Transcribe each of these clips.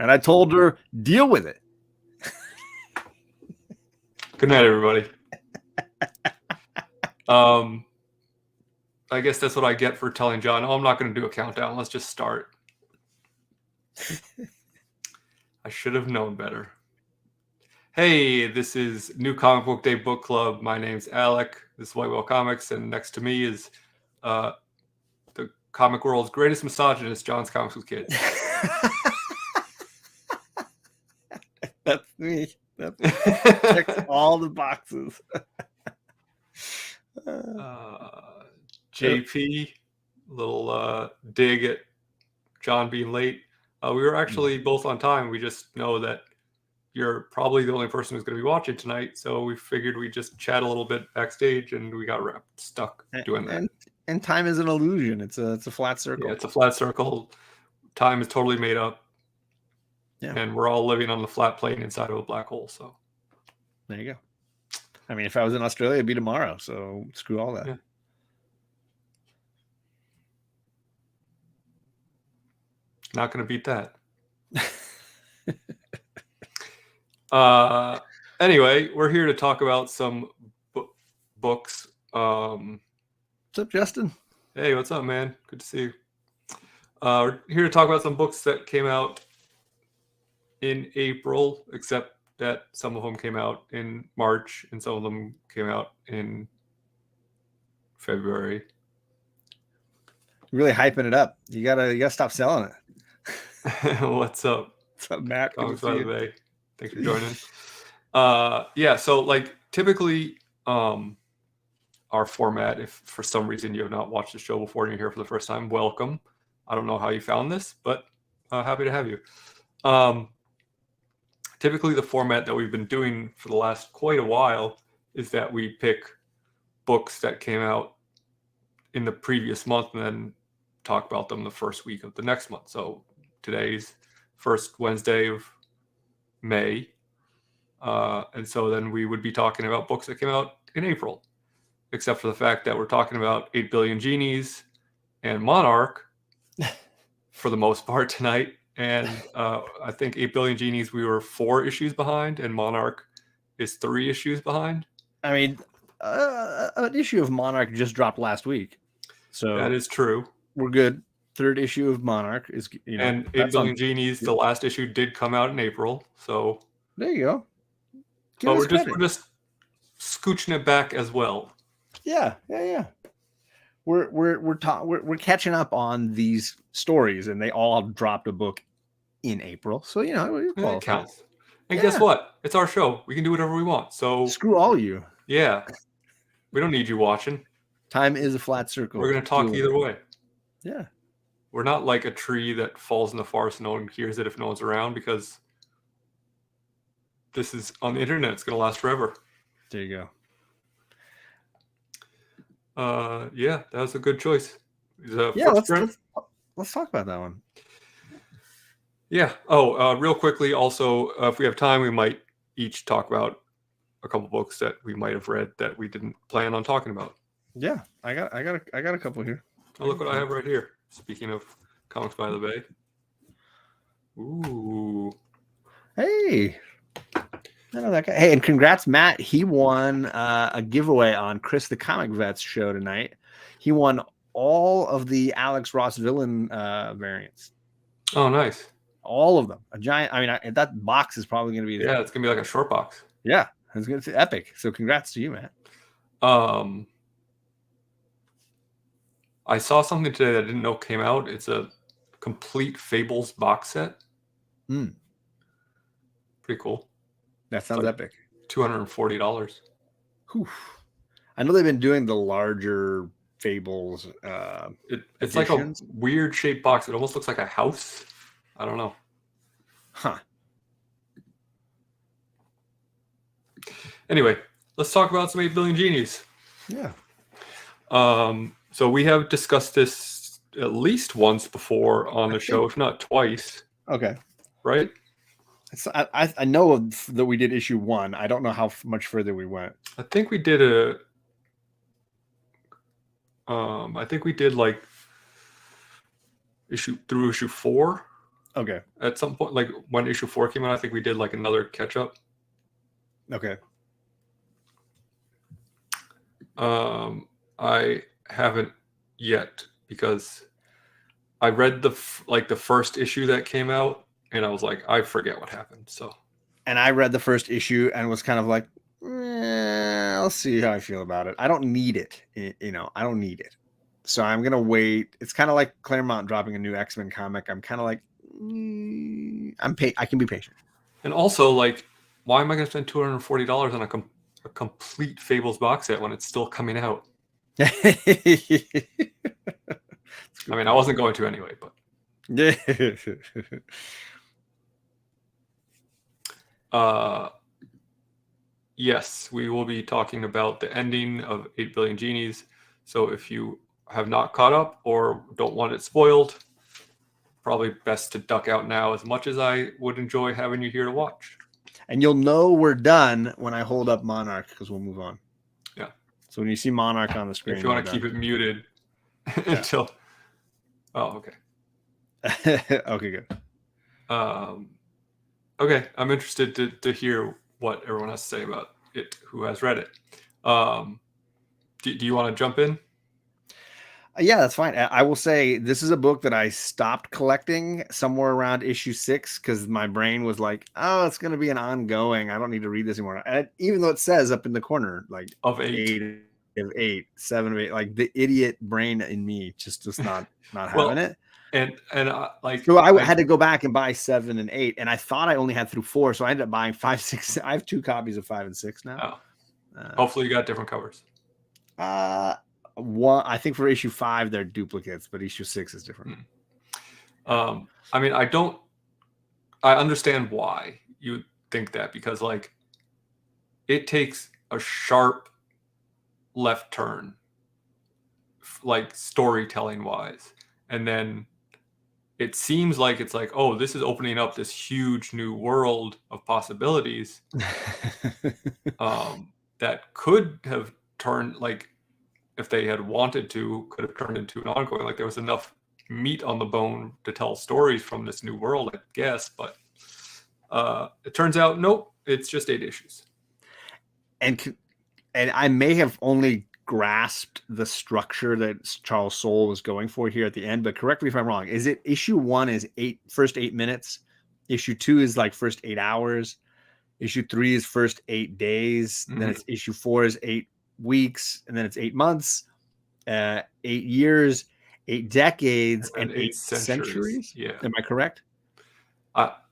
And I told her, deal with it. Good night, everybody. I guess that's what I get for telling John, oh, I'm not going to do a countdown. Let's just start. I should have known better. Hey, this is New Comic Book Day Book Club. My name's Alec. This is White Whale Comics, and next to me is the comic world's greatest misogynist, John's Comics with Kids. That's me. That checks all the boxes. JP, little dig at John being late. We were actually both on time. We just know that you're probably the only person who's going to be watching tonight, so we figured we'd just chat a little bit backstage, and we got stuck doing that. And time is an illusion. It's a flat circle. Yeah, it's a flat circle. Time is totally made up. Yeah. And we're all living on the flat plane inside of a black hole. So there you go. I mean, if I was in Australia, it'd be tomorrow. So screw all that. Yeah. Not going to beat that. Anyway, we're here to talk about some books. What's up, Justin? Hey, what's up, man? Good to see you. We're here to talk about some books that came out in April, except that some of them came out in March and some of them came out in February. Really hyping it up. You gotta stop selling it. What's up? What's up, Matt? Comics by the Bay. Thanks for joining. Yeah, so like typically our format, if for some reason you have not watched the show before and you're here for the first time, welcome. I don't know how you found this, but happy to have you. Typically the format that we've been doing for the last quite a while is that we pick books that came out in the previous month and then talk about them the first week of the next month. So today's first Wednesday of May. And so then we would be talking about books that came out in April, except for the fact that we're talking about 8 Billion Genies and Monarch for the most part tonight. And I think 8 Billion Genies, we were 4 issues behind, and Monarch is 3 issues behind. I mean, an issue of Monarch just dropped last week. So that is true. We're good. 3rd issue of Monarch is, and 8 Billion Genies, the last issue did come out in April. So there you go. But we're just scooching it back as well. Yeah. We're catching up on these stories, and they all dropped a book in April. So it counts. And guess what? It's our show. We can do whatever we want. So screw all you. Yeah. We don't need you watching. Time is a flat circle. We're going to talk either way. Yeah. We're not like a tree that falls in the forest and no one hears it if no one's around, because this is on the internet. It's going to last forever. There you go. Yeah, that was a good choice. Let's talk about that one. Yeah. Oh, real quickly. Also, if we have time, we might each talk about a couple books that we might have read that we didn't plan on talking about. Yeah, I got a couple here. Oh, look what I have right here. Speaking of Comics by the Bay. Ooh. Hey. I know that guy. Hey, and congrats, Matt. He won a giveaway on Chris the Comic Vets show tonight. He won all of the Alex Ross villain variants. Oh, nice. All of them. A giant. I mean, that box is probably going to be. Yeah, it's going to be like a short box. Yeah, it's going to be epic. So congrats to you, Matt. I saw something today that I didn't know came out. It's a complete Fables box set. Pretty cool. That sounds epic. $240. I know they've been doing the larger Fables. It's like a weird shaped box. It almost looks like a house. I don't know. Huh. Anyway, let's talk about some 8 Billion Genies. Yeah. So we have discussed this at least once before on the show, if not twice. Okay. Right? I know that we did issue 1. I don't know how much further we went. I think we did like issue 4. Okay. At some point, like when issue 4 came out, I think we did like another catch up. Okay. I haven't yet because I read the first issue that came out, and I was like, I forget what happened. So, and I read the first issue and was kind of like, I'll see how I feel about it. I don't need it, I don't need it. So I'm gonna wait. It's kind of like Claremont dropping a new X-Men comic. I'm kind of like, I can be patient. and also like, why am I going to spend $240 on a complete Fables box set when it's still coming out? I mean, I wasn't going to anyway, but yes, we will be talking about the ending of 8 Billion Genies. So if you have not caught up or don't want it spoiled, probably best to duck out now, as much as I would enjoy having you here to watch. And you'll know we're done when I hold up Monarch, because we'll move on. Yeah. So when you see Monarch on the screen, if you want to keep it muted until. Oh, okay. Okay, good. Okay, I'm interested to hear what everyone has to say about it who has read it. Do you want to jump in? Yeah, that's fine. I will say this is a book that I stopped collecting somewhere around issue 6 because my brain was like, "Oh, it's going to be an ongoing. I don't need to read this anymore." And even though it says up in the corner, like of 8 of 8, 7 of 8, like the idiot brain in me just was not having it. And like, so I had to go back and buy 7 and 8, and I thought I only had through 4, so I ended up buying 5, 6. I have 2 copies of 5 and 6 now. Hopefully, you got different covers. One, I think for issue 5 they're duplicates, but issue 6 is different. I mean, I understand why you think that, because like it takes a sharp left turn, like storytelling wise, and then it seems like it's like, oh, this is opening up this huge new world of possibilities that could have turned, like, if they had wanted to, could have turned into an ongoing. Like, there was enough meat on the bone to tell stories from this new world, I guess. But it turns out, nope, it's just 8 issues. And I may have only grasped the structure that Charles Soule was going for here at the end, but correct me if I'm wrong. Is it issue 1 is first 8 minutes? Issue 2 is like first 8 hours. Issue 3 is first 8 days. Mm-hmm. Then it's issue 4 is 8 weeks, and then it's 8 months, 8 years, 8 decades, and 8 centuries. Yeah. Am I correct?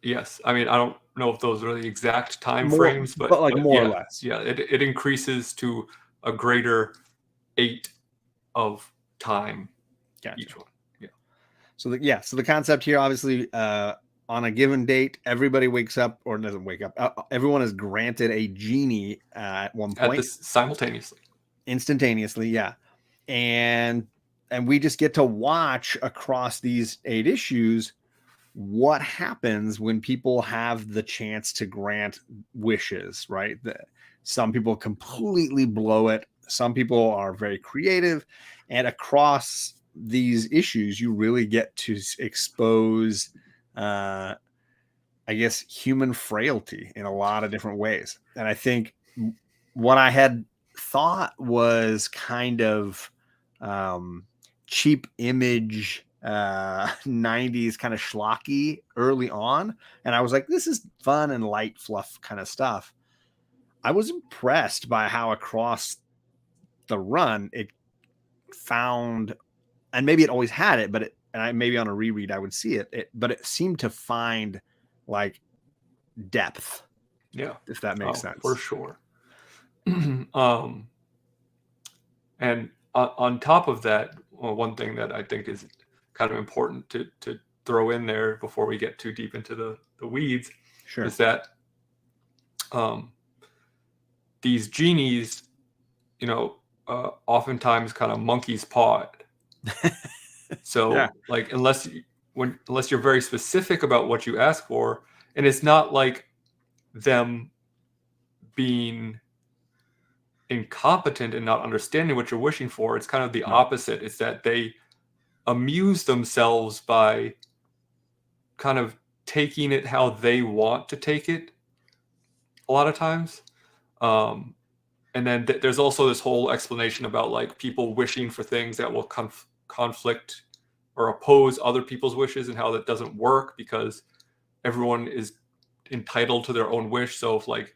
Yes. I mean, I don't know if those are the exact time frames, but more or less. Yeah, it increases to a greater 8 of time. Gotcha. Each one. Yeah. So the concept here, obviously, on a given date, everybody wakes up or doesn't wake up. Everyone is granted a genie at one point. Simultaneously. Instantaneously, yeah. And we just get to watch across these 8 issues what happens when people have the chance to grant wishes, right? Some people completely blow it. Some people are very creative. And across these issues, you really get to expose I guess human frailty in a lot of different ways. And I think what I had thought was kind of cheap image 90s kind of schlocky early on, and I was like, this is fun and light fluff kind of stuff. I was impressed by how across the run it found, and maybe it always had it, but maybe on a reread I would see it, but it seemed to find like depth. Yeah, if that makes sense. For sure. And on top of that, one thing that I think is kind of important to throw in there before we get too deep into the weeds, sure, is that these genies, oftentimes kind of monkey's pawed. So yeah. Like unless you're very specific about what you ask for, and it's not like them being incompetent and not understanding what you're wishing for. It's kind of the opposite. It's that they amuse themselves by kind of taking it how they want to take it a lot of times. And then there's also this whole explanation about like people wishing for things that will conflict or oppose other people's wishes, and how that doesn't work because everyone is entitled to their own wish. So if like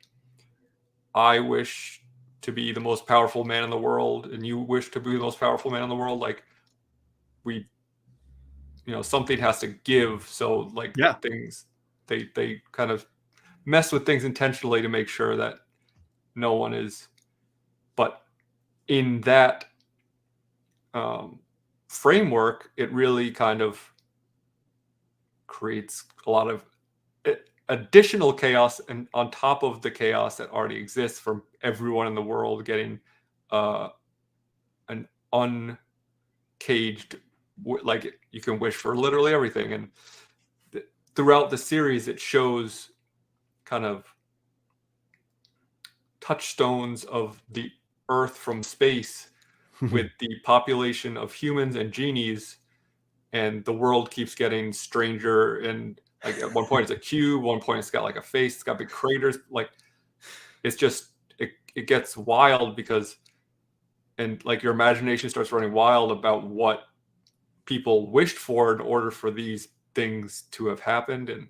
I wish to be the most powerful man in the world and you wish to be the most powerful man in the world, like we, something has to give. So like things, they kind of mess with things intentionally to make sure that no one is, but in that framework, it really kind of creates a lot of additional chaos, and on top of the chaos that already exists from everyone in the world getting an uncaged, like you can wish for literally everything. And throughout the series, it shows kind of touchstones of the Earth from space with the population of humans and genies, and the world keeps getting stranger. And like at one point it's a cube, one point it's got like a face, it's got big craters. Like it's just it gets wild because, and like your imagination starts running wild about what people wished for in order for these things to have happened. And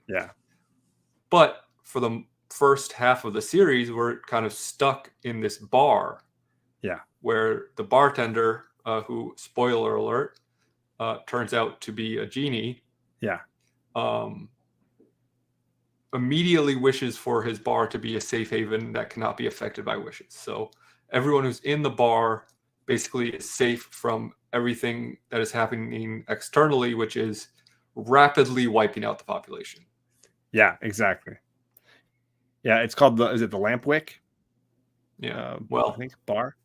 but for the first half of the series, we're kind of stuck in this bar where the bartender, who, spoiler alert, turns out to be a genie, immediately wishes for his bar to be a safe haven that cannot be affected by wishes. So everyone who's in the bar basically is safe from everything that is happening externally, which is rapidly wiping out the population. Yeah, exactly. Yeah, it's called is it the Lamp Wick? Yeah, I think bar.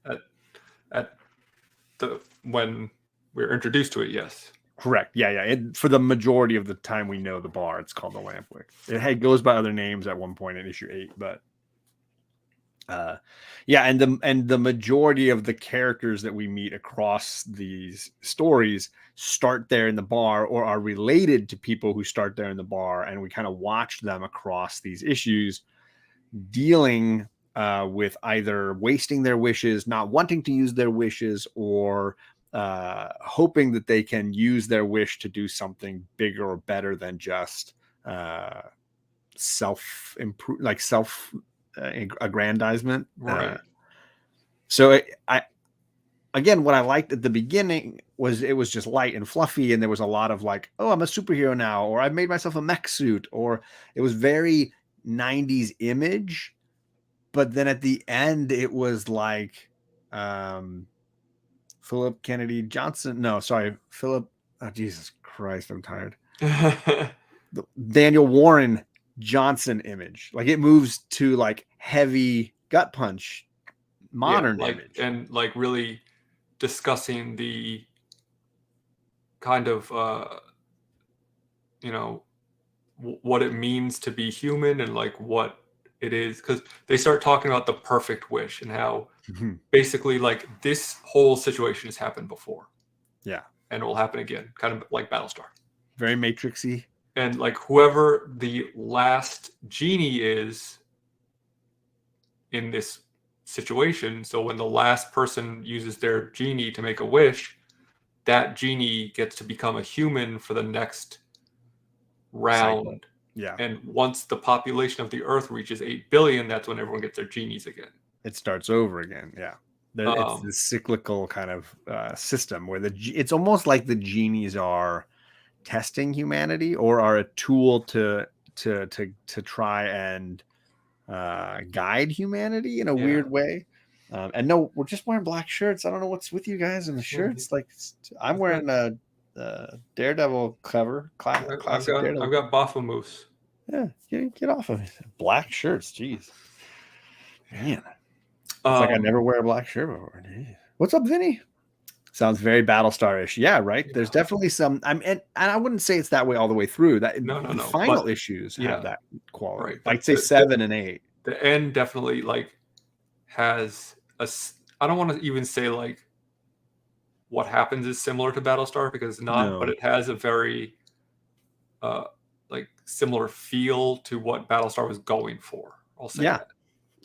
When we're introduced to it, yes. Correct. Yeah. For the majority of the time we know the bar, it's called the Lamp Wick. It goes by other names at one point in issue 8, but and the majority of the characters that we meet across these stories start there in the bar or are related to people who start there in the bar, and we kind of watch them across these issues dealing with either wasting their wishes, not wanting to use their wishes, or hoping that they can use their wish to do something bigger or better than just self-improve, like self-aggrandizement. Right. So again, what I liked at the beginning was it was just light and fluffy, and there was a lot of like, oh, I'm a superhero now, or I've made myself a mech suit, or it was very 90s image. But then at the end, it was like Philip Kennedy Johnson. No, sorry, Philip. Oh, Jesus Christ, I'm tired. Daniel Warren Johnson image. Like it moves to like heavy gut punch modern image. And like really discussing the kind of what it means to be human, and like what it is, because they start talking about the perfect wish and how basically like this whole situation has happened before, and it will happen again, kind of like Battlestar, very Matrixy. And like whoever the last genie is in this situation, so when the last person uses their genie to make a wish, that genie gets to become a human for the next round cycle. And once the population of the Earth reaches 8 billion, that's when everyone gets their genies again. It starts over again. It's this cyclical kind of system where it's almost like the genies are testing humanity, or are a tool to try and guide humanity in a weird way. And no, we're just wearing black shirts. I don't know what's with you guys in the shirts. Like I'm wearing a Daredevil cover. I've got Baphomet. Yeah, get off of it. Black shirts, jeez. Man, it's like I never wear a black shirt before. Jeez. What's up, Vinny? Sounds very Battlestar-ish. Yeah, right. Yeah. There's definitely some. And I wouldn't say it's that way all the way through. That the final issues have that quality. Right. I'd say 7 and 8. The end definitely like has a. I don't want to even say like what happens is similar to Battlestar, because it's not. No. But it has a very like similar feel to what Battlestar was going for. I'll say that.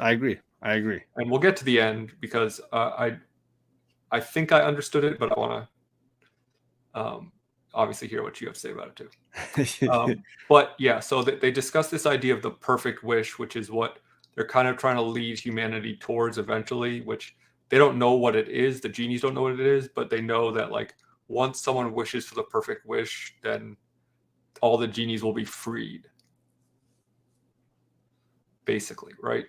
I agree. And we'll get to the end because I think I understood it, but I want to obviously hear what you have to say about it too. But yeah, so they discuss this idea of the perfect wish, which is what they're kind of trying to lead humanity towards eventually, which they don't know what it is. The genies don't know what it is, but they know that like once someone wishes for the perfect wish, then all the genies will be freed. Basically, right?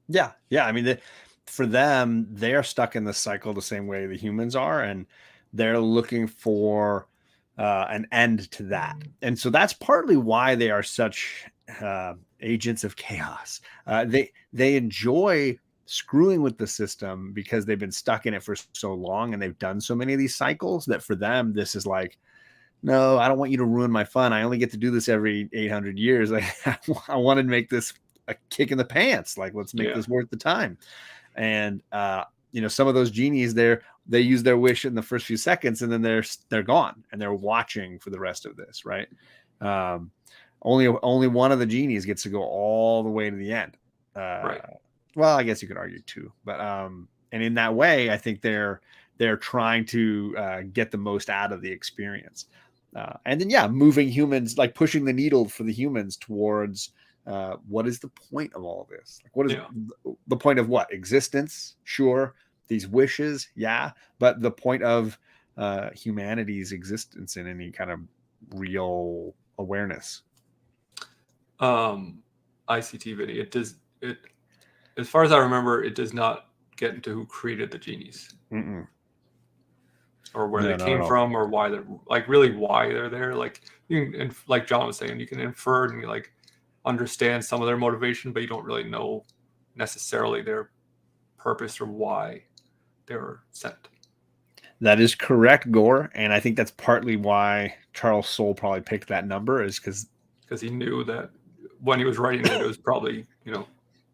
Yeah. I mean, for them, they're stuck in the cycle the same way the humans are, and they're looking for an end to that. And so that's partly why they are such agents of chaos. They enjoy screwing with the system because they've been stuck in it for so long, and they've done so many of these cycles that for them, this is like, no, I don't want you to ruin my fun. I only get to do this every 800 years. I want to make this a kick in the pants. Like, let's make this worth the time. And some of those genies, they use their wish in the first few seconds, and then they're gone, and they're watching for the rest of this, right? Only one of the genies gets to go all the way to the end. Right. Well, I guess you could argue two, but and in that way, I think they're trying to get the most out of the experience. And then, moving humans, like pushing the needle for the humans towards what is the point of all of this? Like, what is the point of what? Existence? Sure. These wishes? Yeah. But the point of humanity's existence in any kind of real awareness. ICT video. It as far as I remember, it does not get into who created the genies. Or where they came from, or why they're why they're there. Like you can, like John was saying, you can infer and you like understand some of their motivation, but you don't really know necessarily their purpose or why they were sent. That is correct, Gore, and I think that's partly why Charles Soule probably picked that number, is because he knew that when he was writing it, it was probably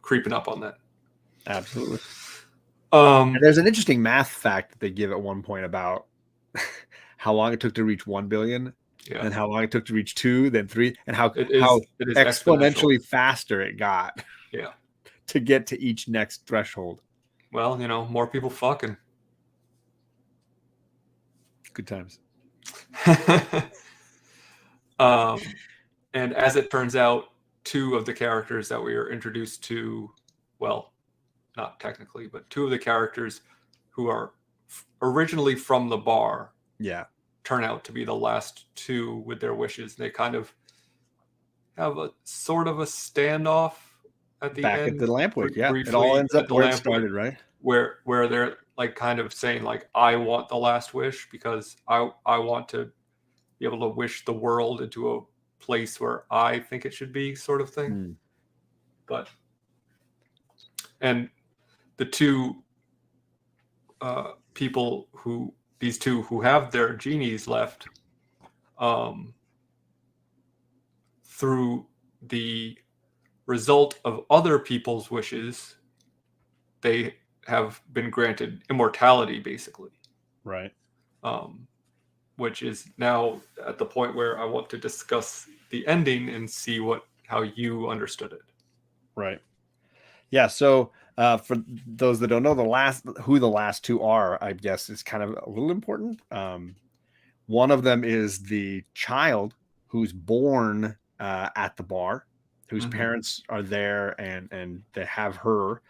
creeping up on that. Absolutely. There's an interesting math fact that they give at one point about how long it took to reach 1 billion, and how long it took to reach 2, then 3, and how it is exponentially faster it got. Yeah. To get to each next threshold. Well, more people fucking. Good times. And as it turns out, 2 of the characters that we are introduced to, well, not technically, but 2 of the characters who are originally from the bar, turn out to be the last 2 with their wishes. They kind of have a sort of a standoff at the end. Back at the lampwick, briefly, it all ends up where it started, right? Where they're like kind of saying like, I want the last wish because I want to be able to wish the world into a place where I think it should be, sort of thing. But and the 2 people these 2 who have their genies left, through the result of other people's wishes, they have been granted immortality, basically. Right. Which is now at the point where I want to discuss the ending and see how you understood it. Right. Yeah. So for those that don't know, who the last 2 are, I guess is kind of a little important. One of them is the child who's born at the bar, whose parents are there, and they have her,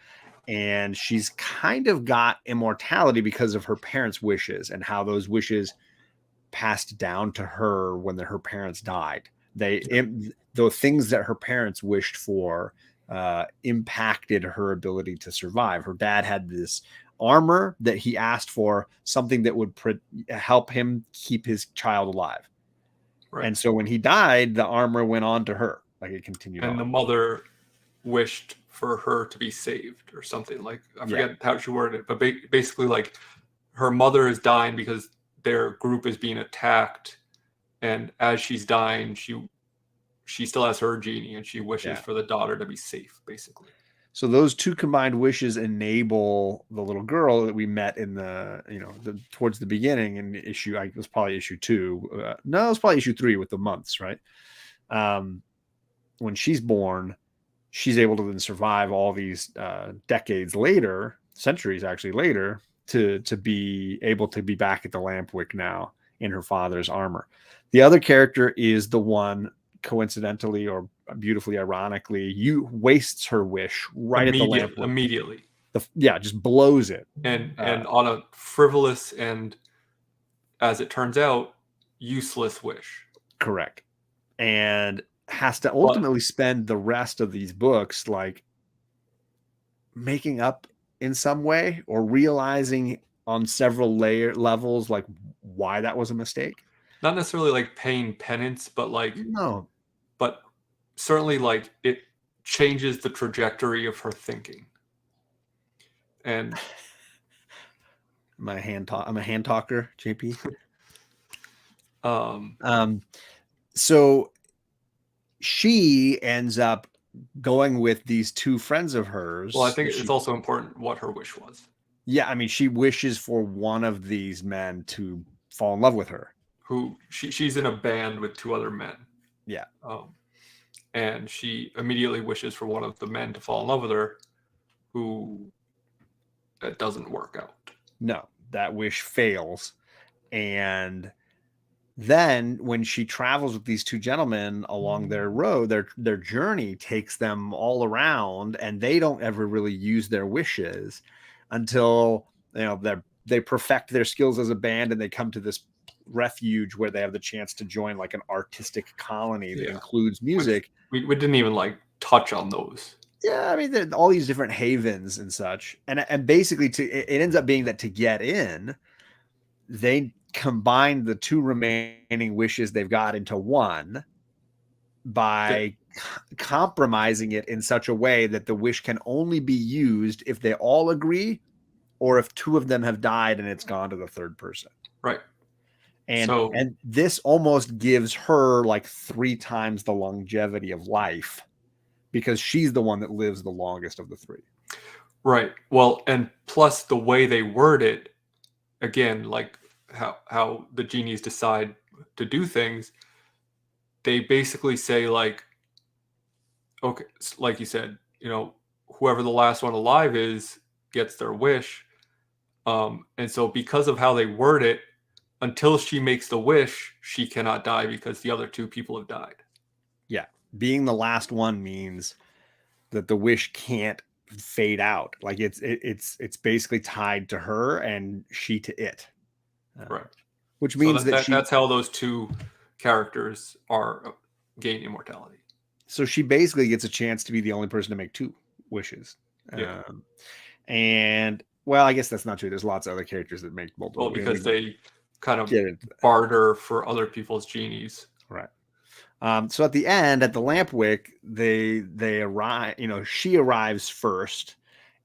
and she's kind of got immortality because of her parents' wishes and how those wishes passed down to her when her parents died. The things that her parents wished for impacted her ability to survive. Her dad had this armor that he asked for, something that would help him keep his child alive. Right. And so when he died, the armor went on to her. Like, it continued and on. The mother wished for her to be saved or something. Like, I forget how she worded it, but basically like her mother is dying because their group is being attacked, and as she's dying, she still has her genie, and she wishes for the daughter to be safe, basically. So those two combined wishes enable the little girl that we met in towards the beginning in issue. It was probably issue 2. No, it was probably issue 3 with the months, right? When she's born, she's able to then survive all these decades later, centuries actually later, to be able to be back at the Lampwick now in her father's armor. The other character is the one, coincidentally or beautifully ironically, wastes her wish right at the Lampwick. Immediately. Just blows it. And on a frivolous and, as it turns out, useless wish. Correct. And has to ultimately spend the rest of these books like making up in some way or realizing on several levels like why that was a mistake. Not necessarily like paying penance, but like no, but certainly like it changes the trajectory of her thinking. And I'm a hand talker, JP. So she ends up going with these two friends of hers. Well, I think it's also important what her wish was. Yeah, I mean, she wishes for one of these men to fall in love with her. Who she's in a band with 2 other men. Yeah. And she immediately wishes for one of the men to fall in love with her, who that doesn't work out. No, that wish fails. And then when she travels with these 2 gentlemen along their road, their journey takes them all around, and they don't ever really use their wishes until they perfect their skills as a band, and they come to this refuge where they have the chance to join like an artistic colony that includes music. We didn't even like touch on those. Yeah, I mean, all these different havens and such, and basically it ends up being that to get in, they combine the 2 remaining wishes they've got into one by compromising it in such a way that the wish can only be used if they all agree or if 2 of them have died and it's gone to the third person. Right. And this almost gives her like 3 times the longevity of life because she's the one that lives the longest of the 3. Right. Well, and plus the way they word it, again, like how the genies decide to do things, they basically say like, okay, like you said, whoever the last one alive is gets their wish. And so because of how they word it, until she makes the wish, she cannot die because the other 2 people have died. Yeah. Being the last one means that the wish can't fade out. Like it's basically tied to her and she to it. Right. Which means that's how those 2 characters gain immortality. So she basically gets a chance to be the only person to make 2 wishes. Yeah. And well, I guess that's not true. There's lots of other characters that make multiple. Well, because they kind of barter for other people's genies. Right. So at the end, at the Lampwick, they arrive. She arrives first,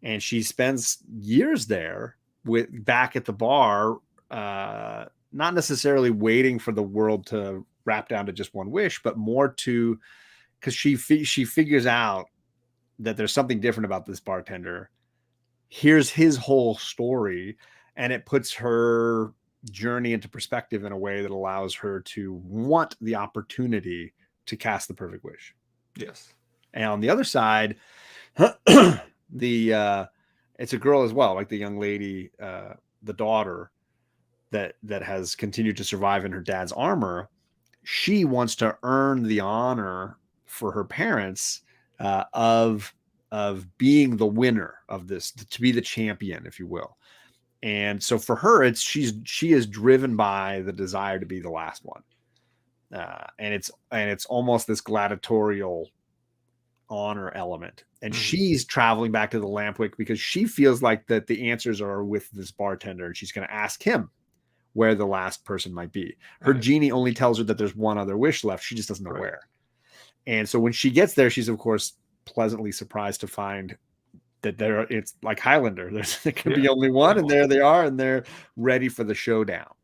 and she spends years there back at the bar, not necessarily waiting for the world to wrap down to just one wish, but more because she figures out that there's something different about this bartender. Here's his whole story, and it puts her journey into perspective in a way that allows her to want the opportunity to cast the perfect wish. Yes. And on the other side, it's a girl as well, like the young lady, the daughter that has continued to survive in her dad's armor. She wants to earn the honor for her parents of being the winner of this, to be the champion, if you will. And so for her, she is driven by the desire to be the last one. And it's almost this gladiatorial honor element. And she's traveling back to the Lampwick because she feels like that the answers are with this bartender, and she's going to ask him where the last person might be. Her genie only tells her that there's one other wish left. She just doesn't know where. And so when she gets there, she's of course pleasantly surprised to find that it's like Highlander. There can be only one, and there they are, and they're ready for the showdown.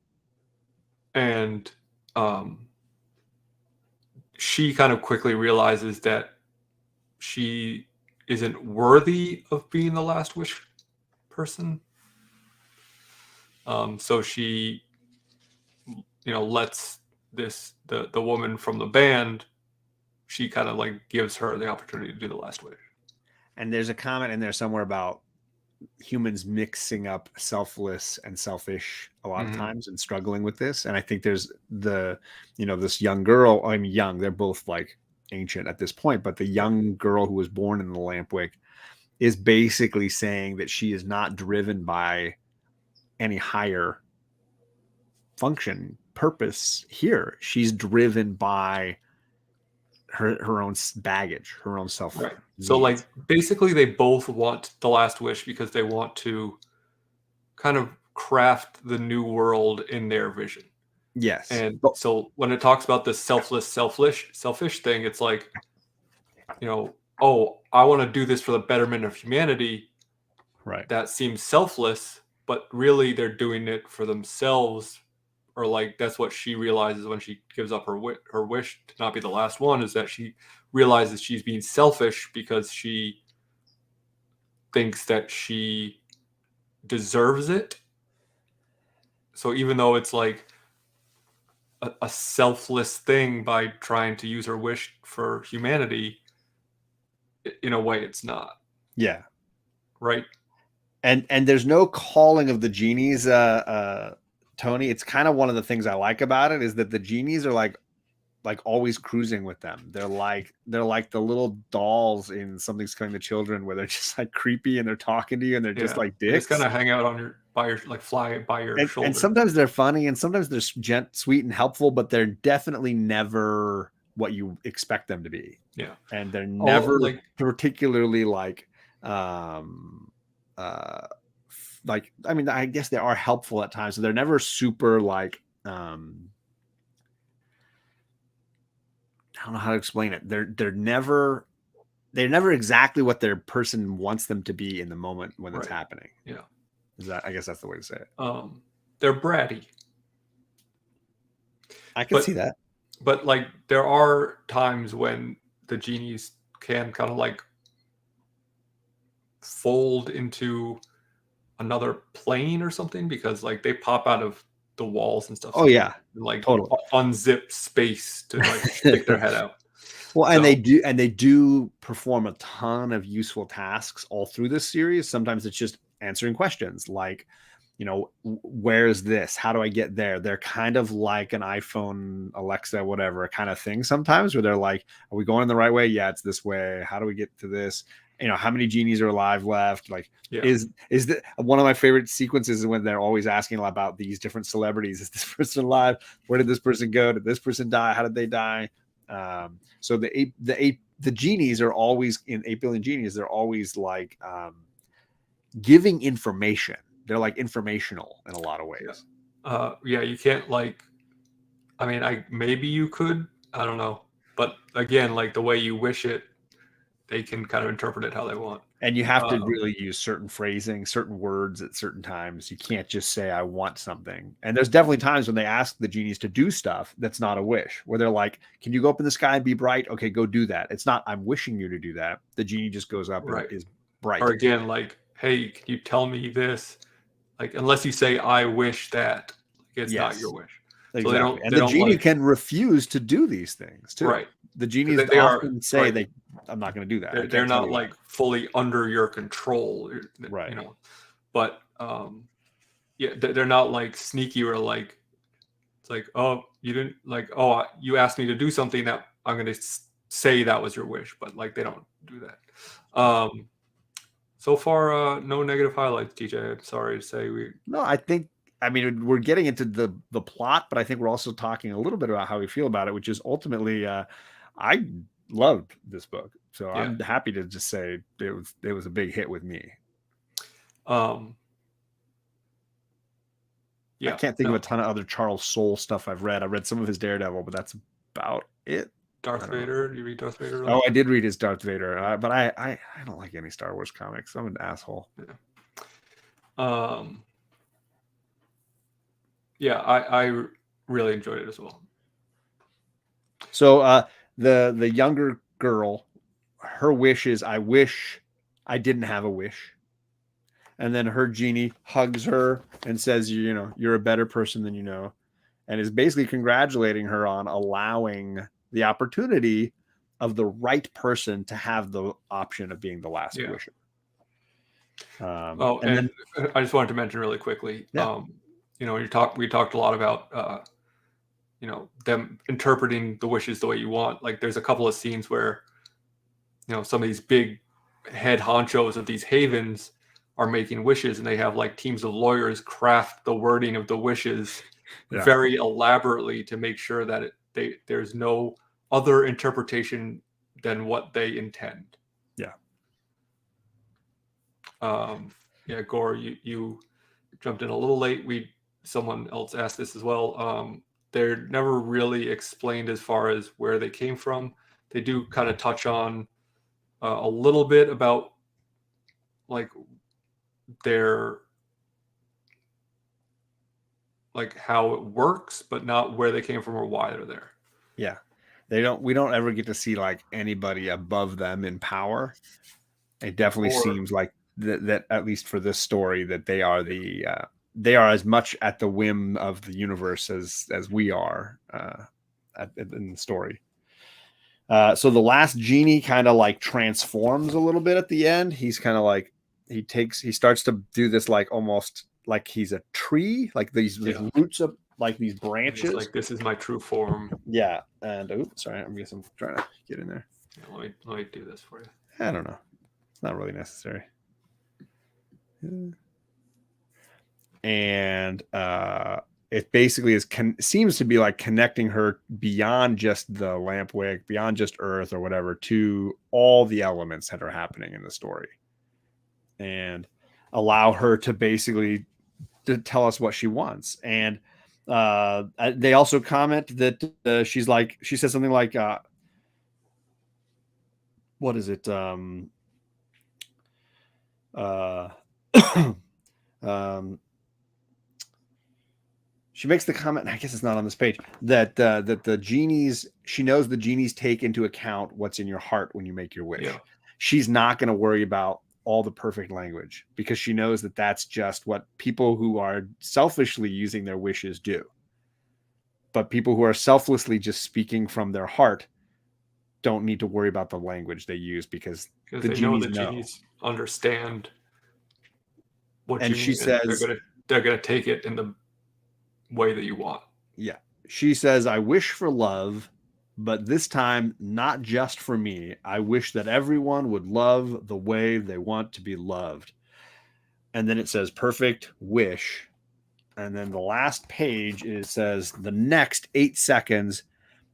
And she kind of quickly realizes that she isn't worthy of being the last wish person. So she, lets the woman from the band, she kind of like gives her the opportunity to do the last wish. And there's a comment in there somewhere about humans mixing up selfless and selfish a lot of times and struggling with this. And I think there's this young girl, I mean, young, they're both like ancient at this point, but the young girl who was born in the Lampwick is basically saying that she is not driven by any higher function purpose here. She's driven by her own baggage, her own self. Right. So like basically they both want the last wish because they want to kind of craft the new world in their vision. Yes. And so when it talks about this selfish thing, it's like, oh, I want to do this for the betterment of humanity. Right. That seems selfless, but really they're doing it for themselves. Or like that's what she realizes when she gives up her wish to not be the last one, is that she realizes she's being selfish because she thinks that she deserves it. So even though it's like a selfless thing by trying to use her wish for humanity, in a way it's not. Yeah. Right. And there's no calling of the genies, Tony. It's kind of one of the things I like about it is that the genies are like always cruising with them. They're like the little dolls in Something's Killing the Children, where they're just like creepy and they're talking to you and they're just like dicks. They just kind of hang out fly by your shoulder. And sometimes they're funny and sometimes they're sweet and helpful, but they're definitely never what you expect them to be. Yeah. And they're never particularly I mean, I guess they are helpful at times. So they're never super I don't know how to explain it. They're never exactly what their person wants them to be in the moment when it's happening. Yeah. I guess that's the way to say it. They're bratty. I can see that. But like there are times when the genies can kind of like fold into another plane or something, because like they pop out of the walls and stuff. Oh yeah, like totally unzip space to like stick their head out. Well, and they do perform a ton of useful tasks all through this series. Sometimes it's just answering questions like, where is this? How do I get there? They're kind of like an iPhone, Alexa, whatever kind of thing sometimes, where they're like, are we going the right way? Yeah, it's this way. How do we get to this? How many genies are alive left? Like, is that one of my favorite sequences is when they're always asking about these different celebrities. Is this person alive? Where did this person go? Did this person die? How did they die? So the genies are always in 8 Billion Genies. They're always like giving information. They're like informational in a lot of ways. You can't maybe you could, I don't know. But again, like the way you wish it, they can kind of interpret it how they want. And you have to really use certain phrasing, certain words at certain times. You can't just say, I want something. And there's definitely times when they ask the genies to do stuff that's not a wish, where they're like, can you go up in the sky and be bright? Okay, go do that. It's not, I'm wishing you to do that. The genie just goes up and is bright. Or again, like, hey, can you tell me this? Like, unless you say, I wish that, it's not your wish. Exactly. So the genie can refuse to do these things too. Right. The genies often say I'm not going to do that. They're not like fully under your control. Right. But they're not like sneaky or like, it's like, oh, you didn't you asked me to do something that I'm going to say that was your wish, but like they don't do that. So far, no negative highlights, DJ. I'm sorry to say. I mean, we're getting into the plot, but I think we're also talking a little bit about how we feel about it, which is ultimately, I loved this book. So I'm happy to just say it was a big hit with me. I can't think of a ton of other Charles Soule stuff I've read. I read some of his Daredevil, but that's about it. Darth Vader? Did you read Darth Vader? Oh, I did read his Darth Vader, but I don't like any Star Wars comics. I'm an asshole. Yeah. I really enjoyed it as well. So the younger girl, her wish is, I wish I didn't have a wish. And then her genie hugs her and says, you're a better person than you know, and is basically congratulating her on allowing the opportunity of the right person to have the option of being the last wisher. And then I just wanted to mention really quickly, we talked a lot about, them interpreting the wishes the way you want. Like there's a couple of scenes where, some of these big head honchos of these havens are making wishes, and they have like teams of lawyers craft the wording of the wishes very elaborately to make sure that there's no other interpretation than what they intend. Gore, you jumped in a little late. Someone else asked this as well. They're never really explained as far as where they came from. They do kind of touch on a little bit about like their like how it works, but not where they came from or why they're there. Yeah. We don't ever get to see like anybody above them in power. It definitely seems like that at least for this story, that they are they are as much at the whim of the universe as we are in the story. So the last genie kind of like transforms a little bit at the end. He's kind of like, he starts to do this like almost like he's a tree, like these roots of like these branches. Like, this is my true form. Yeah. And sorry, I'm trying to get in there. Yeah, let me do this for you. I don't know. It's not really necessary. And it basically seems to be like connecting her beyond just the lamp wick, beyond just Earth or whatever, to all the elements that are happening in the story, and allow her to basically to tell us what she wants. And they also comment that she says something like, what is it? She makes the comment, and I guess it's not on this page, that the genies, she knows the genies take into account what's in your heart when you make your wish. She's not going to worry about all the perfect language, because she knows that that's just what people who are selfishly using their wishes do. But people who are selflessly just speaking from their heart don't need to worry about the language they use, because the genies understand what and she says they're gonna take it in the way that you want. Yeah. She says, I wish for love, but this time not just for me. I wish that everyone would love the way they want to be loved. And then it says perfect wish. And then the last page, it says the next 8 seconds,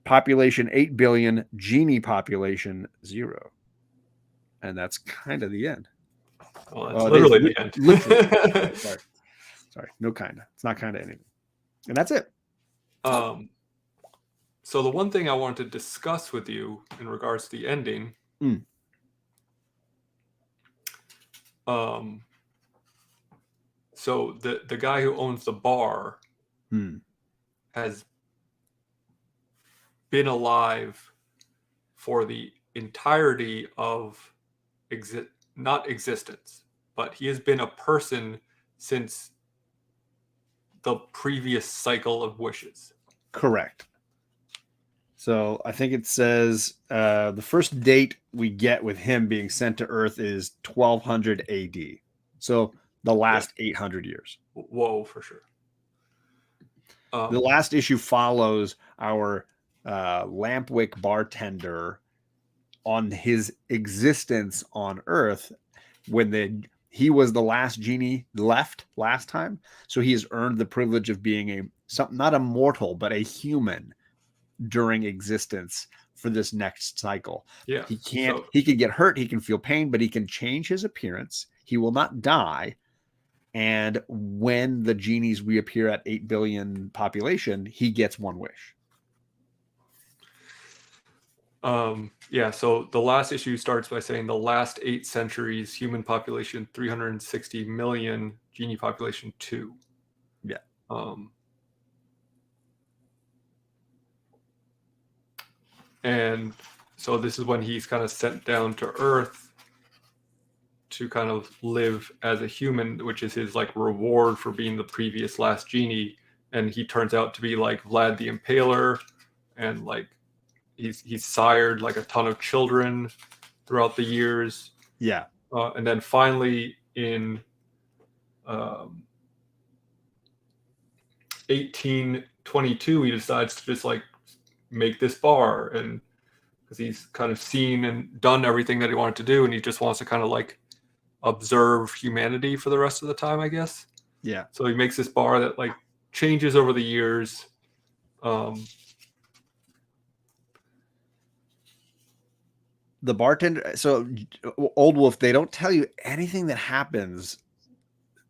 population 8 billion, genie population 0. And that's kind of the end. Well, that's literally the end. Literally. Sorry. No kind of. It's not kind of anything. And that's it. So the one thing I wanted to discuss with you in regards to the ending, so the guy who owns the bar has been alive for the entirety of not existence, but he has been a person since the previous cycle of wishes. Correct. So I think it says the first date we get with him being sent to Earth is 1200 AD. So the last 800 years. Whoa, for sure. The last issue follows our Lampwick bartender on his existence on Earth when he was the last genie left last time. So he has earned the privilege of being not a mortal, but a human during existence for this next cycle. Yeah. He can get hurt. He can feel pain, but he can change his appearance. He will not die. And when the genies reappear at 8 billion population, he gets one wish. So the last issue starts by saying the last 8 centuries, human population 360 million, genie population 2. Yeah. And So this is when he's kind of sent down to Earth to kind of live as a human, which is his like reward for being the previous last genie. And he turns out to be like Vlad the Impaler, and like he's sired like a ton of children throughout the years. Yeah. And then finally in 1822, he decides to just like make this bar, and because he's kind of seen and done everything that he wanted to do, and he just wants to kind of like observe humanity for the rest of the time, I guess. Yeah. So he makes this bar that like changes over the years. The bartender. So Old Wolf, they don't tell you anything that happens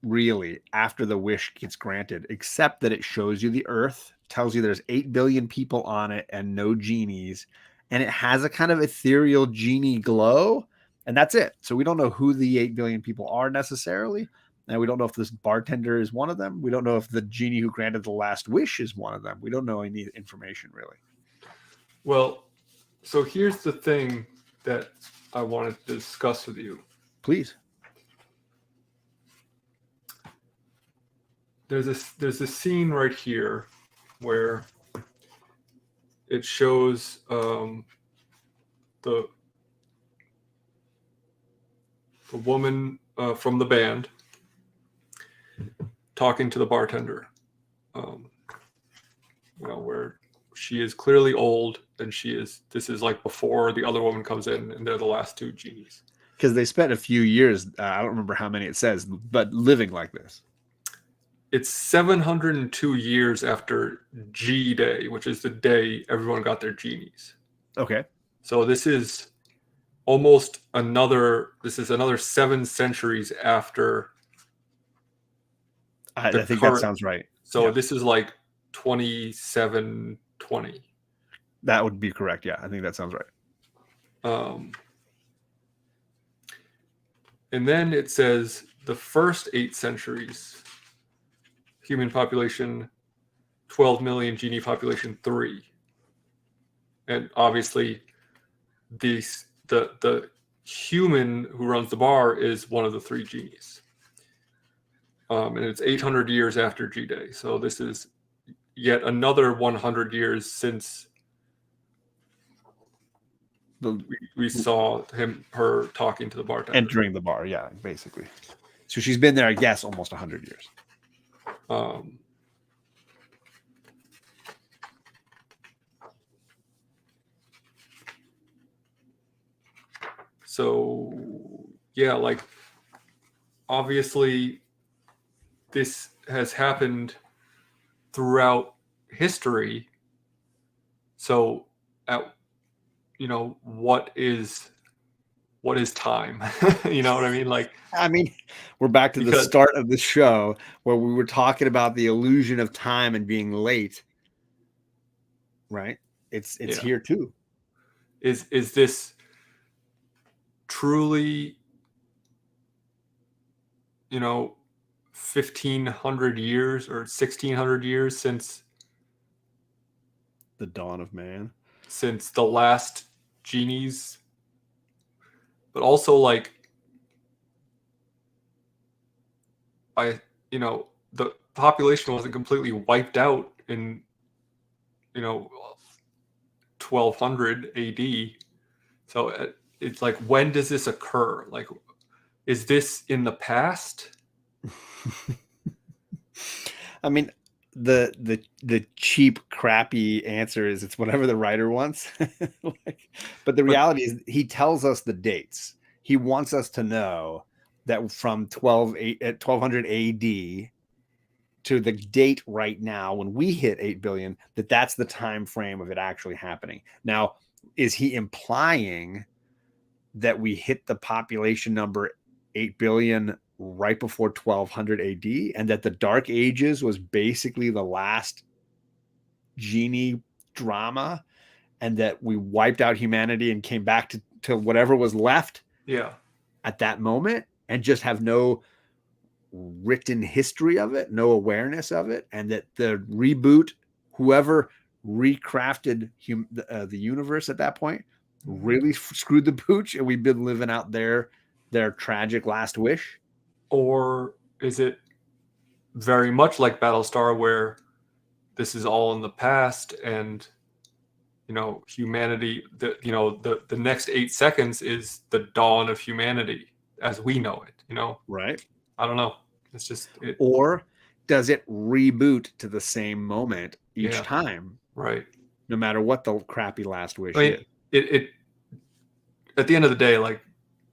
really after the wish gets granted, except that it shows you the Earth, tells you there's 8 billion people on it and no genies, and it has a kind of ethereal genie glow, and that's it. So we don't know who the 8 billion people are necessarily, and we don't know if this bartender is one of them. We don't know if the genie who granted the last wish is one of them. We don't know any information really. Well, so here's the thing that I wanted to discuss with you. Please. There's this scene right here where it shows the woman from the band talking to the bartender, where she is clearly old, and this is like before the other woman comes in, and they're the last two genies. Because they spent a few years, I don't remember how many it says, but living like this. It's 702 years after G Day, which is the day everyone got their genies. Okay. So this is another 7 centuries after. I think that sounds right. So yeah. This is like 2720. That would be correct. Yeah, I think that sounds right. And then it says the first 8 centuries, human population 12 million, genie population 3. And obviously the human who runs the bar is one of the 3 genies. And it's 800 years after G-Day. So this is yet another 100 years since we saw her talking to the bartender. Entering the bar, yeah, basically. So she's been there, I guess, almost 100 years. So, yeah, like, obviously, this has happened throughout history. So, what is time? You know what I mean? Like, I mean, we're back to the start of the show where we were talking about the illusion of time and being late. Right? It's here too. Is this truly, 1,500 years or 1,600 years since the dawn of man? Since the last genies? But also, like, the population wasn't completely wiped out in, 1200 AD. So it's like, when does this occur? Like, is this in the past? I mean, the cheap, crappy answer is it's whatever the writer wants. But the reality is he tells us the dates. He wants us to know that from 1200 AD to the date right now when we hit 8 billion, that's the time frame of it actually happening. Now, is he implying that we hit the population number 8 billion right before 1200 AD, and that the Dark Ages was basically the last genie drama, and that we wiped out humanity and came back to whatever was left at that moment, and just have no written history of it, no awareness of it, and that the reboot, whoever recrafted the universe at that point, really screwed the pooch and we've been living out their tragic last wish? Or is it very much like Battlestar, where this is all in the past, and humanity, the next 8 seconds is the dawn of humanity as we know it. Right. I don't know. It's just it. Or does it reboot to the same moment each Yeah. time, Right. no matter what the crappy last wish I mean, is? it at the end of the day, like,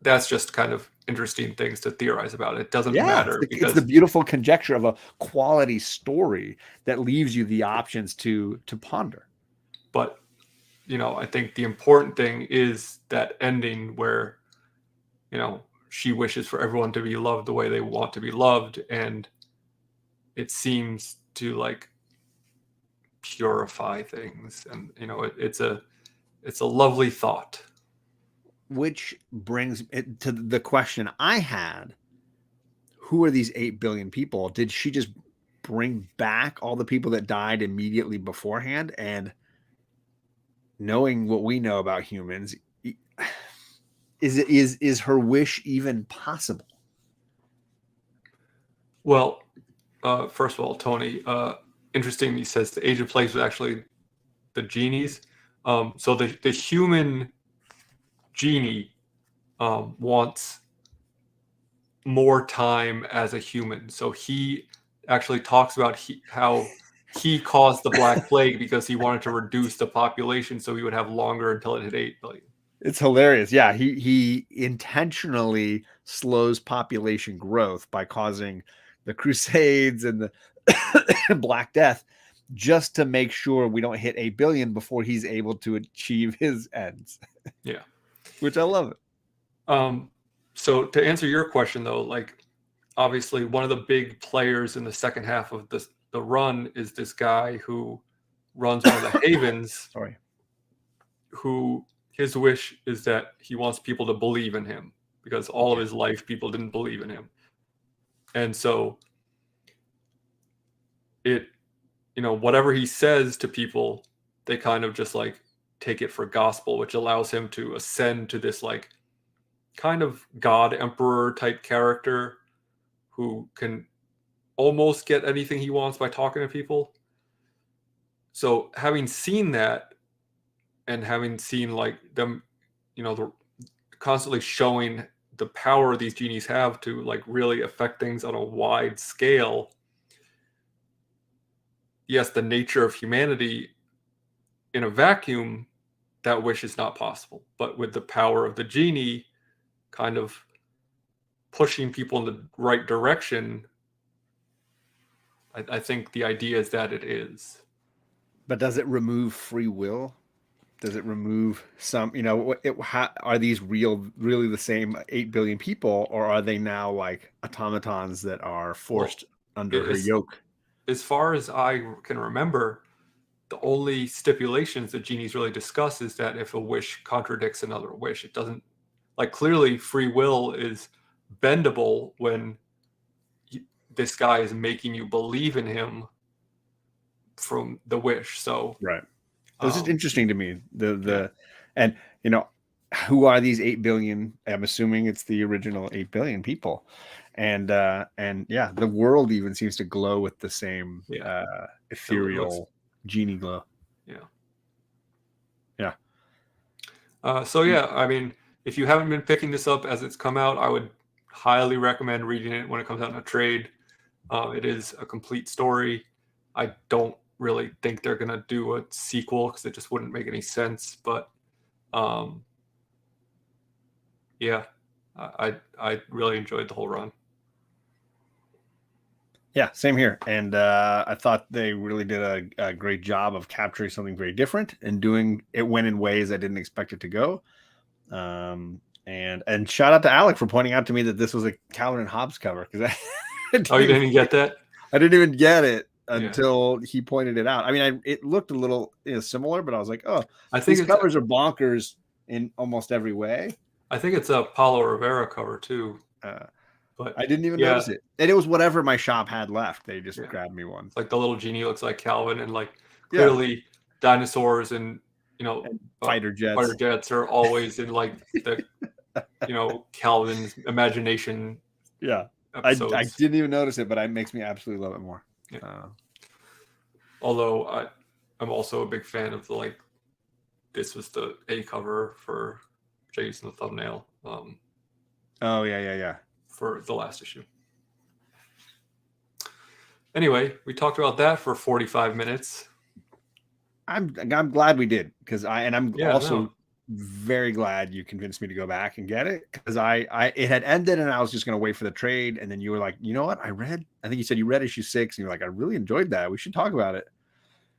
that's just kind of interesting things to theorize about. It doesn't matter It's the because, beautiful conjecture of a quality story that leaves you the options to ponder. but I think the important thing is that ending where, she wishes for everyone to be loved the way they want to be loved, and it seems to like purify things, and it's a lovely thought. Which brings it to the question I had: who are these 8 billion people? Did she just bring back all the people that died immediately beforehand? And knowing what we know about humans, is her wish even possible? Well, first of all, Tony, interesting, he says the age of plagues was actually the genies. So the human genie wants more time as a human. So he actually talks about how he caused the Black Plague because he wanted to reduce the population so he would have longer until it hit 8 billion. It's hilarious. Yeah, he intentionally slows population growth by causing the Crusades and the Black Death just to make sure we don't hit 8 billion before he's able to achieve his ends. Yeah. Which I love it. So to answer your question, though, like, obviously one of the big players in the second half of the run is this guy who runs one of the havens. Sorry. Who his wish is that he wants people to believe in him, because all of his life people didn't believe in him. And so whatever he says to people, they kind of just like take it for gospel, which allows him to ascend to this like kind of god emperor type character who can almost get anything he wants by talking to people. So having seen that, and having seen like them, constantly showing the power these genies have to like really affect things on a wide scale. Yes, the nature of humanity in a vacuum, that wish is not possible. But with the power of the genie kind of pushing people in the right direction, I think the idea is that it is. But does it remove free will? Does it remove some, are these really the same 8 billion people, or are they now like automatons that are forced under her yoke? As far as I can remember, the only stipulations that genies really discuss is that if a wish contradicts another wish, it doesn't, like, clearly free will is bendable when this guy is making you believe in him from the wish. So right. This is interesting to me. And who are these 8 billion? I'm assuming it's the original 8 billion people. And yeah, the world even seems to glow with the same ethereal genie glow. Yeah. So yeah, I mean, if you haven't been picking this up as it's come out, I would highly recommend reading it when it comes out in a trade. It is a complete story. I don't really think they're gonna do a sequel because it just wouldn't make any sense. But yeah, I really enjoyed the whole run. Yeah, same here. And I thought they really did a great job of capturing something very different and doing it went in ways I didn't expect it to go. And shout out to Alec for pointing out to me that this was a Calvin and Hobbes cover, because you didn't even get that? I didn't even get it until he pointed it out. I mean, it looked a little similar, but I was like, oh, I think these covers are bonkers in almost every way. I think it's a Paulo Rivera cover too. But I didn't even notice it. And it was whatever my shop had left. They just grabbed me one. Like the little genie looks like Calvin, and like clearly dinosaurs and And fighter jets are always in like the Calvin's imagination. Yeah, episodes. I didn't even notice it, but it makes me absolutely love it more. Yeah. Although I'm also a big fan of this was the A cover for Jason the thumbnail. Oh yeah. For the last issue. Anyway, we talked about that for 45 minutes. I'm glad we did, because I'm also very glad you convinced me to go back and get it, because it had ended and I was just going to wait for the trade, and then you were like, you know what, I think you said you read issue 6 and you're like, I really enjoyed that, we should talk about it.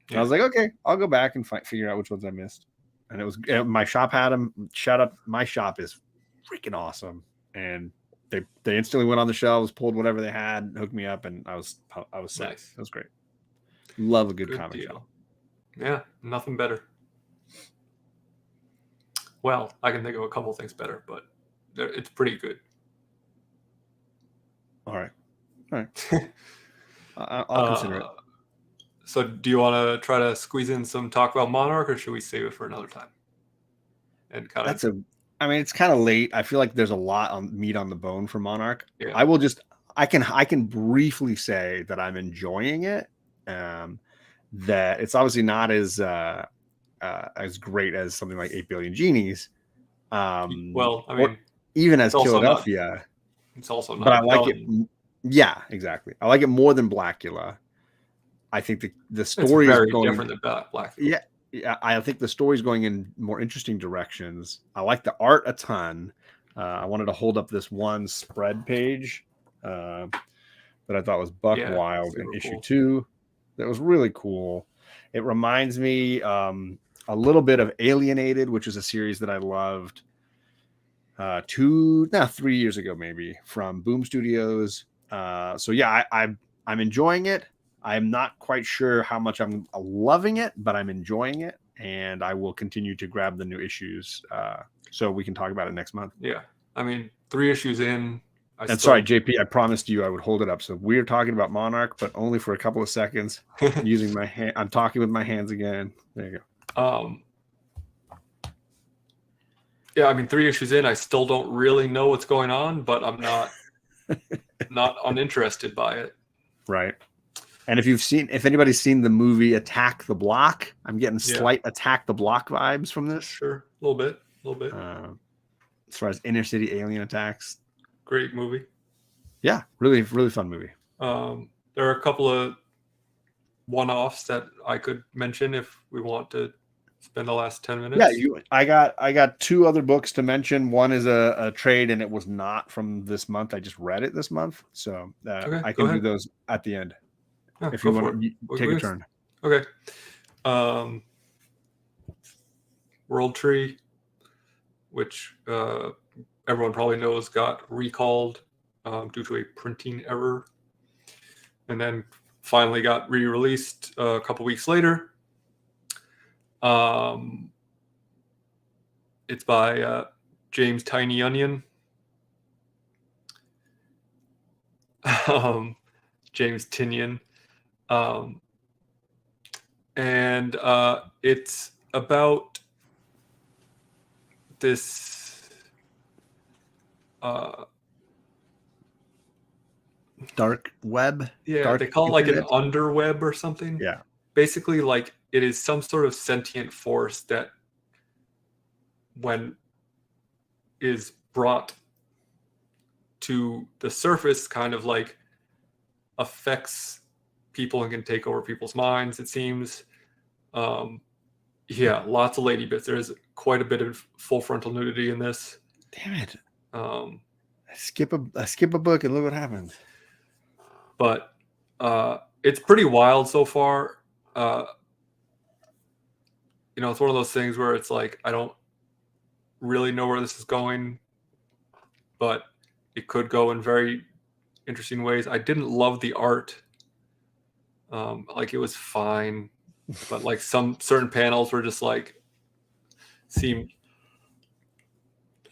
And I was like, okay, I'll go back and figure out which ones I missed. And it was my shop had them. Shout out, my shop is freaking awesome, and they instantly went on the shelves, pulled whatever they had, hooked me up, and I was set. Nice. That was great. Love a good comic deal. shop. Yeah, nothing better. Well, I can think of a couple things better, but it's pretty good. All right. I'll consider it. So do you want to try to squeeze in some talk about Monarch, or should we save it for another time? And it's kind of late. I feel like there's a lot on meat on the bone for Monarch. Yeah. I can briefly say that I'm enjoying it. That it's obviously not as great as something like 8 Billion Genies. Well, I mean, even as Philadelphia. It's also not. But I like it. Yeah, exactly. I like it more than Blackula. I think the story is going different than Blackula. Yeah, I think the story's going in more interesting directions. I like the art a ton. I wanted to hold up this one spread page that I thought was buck wild in issue 2. That was really cool. It reminds me a little bit of Alienated, which is a series that I loved 3 years ago, maybe, from Boom Studios. So yeah, I'm enjoying it. I'm not quite sure how much I'm loving it, but I'm enjoying it, and I will continue to grab the new issues so we can talk about it next month. Yeah, I mean, 3 issues in. Sorry, JP, I promised you I would hold it up. So we're talking about Monarch, but only for a couple of seconds. Using my hand, I'm talking with my hands again. There you go. Yeah, I mean, 3 issues in, I still don't really know what's going on, but I'm not uninterested by it. Right. And if anybody's seen the movie Attack the Block, I'm getting slight Attack the Block vibes from this. Sure, a little bit. As far as inner city alien attacks. Great movie. Yeah, really, really fun movie. There are a couple of one-offs that I could mention if we want to spend the last 10 minutes. Yeah, I got 2 other books to mention. One is a trade, and it was not from this month. I just read it this month, so I can do those at the end. Yeah, if you want to take a turn. Okay. World Tree, which everyone probably knows got recalled due to a printing error, and then finally got re-released a couple weeks later. It's by James Tiny Onion. James Tinian. And it's about this dark web. They call it like an underweb or something. Yeah. Basically, like, it is some sort of sentient force that, when is brought to the surface, kind of like affects people and can take over people's minds, it seems. Lots of lady bits. There's quite a bit of full frontal nudity in this. Damn it. I skip a book and look what happens. But it's pretty wild so far. It's one of those things where it's like, I don't really know where this is going, but it could go in very interesting ways. I didn't love the art. Like, it was fine, but like some certain panels were just like, seemed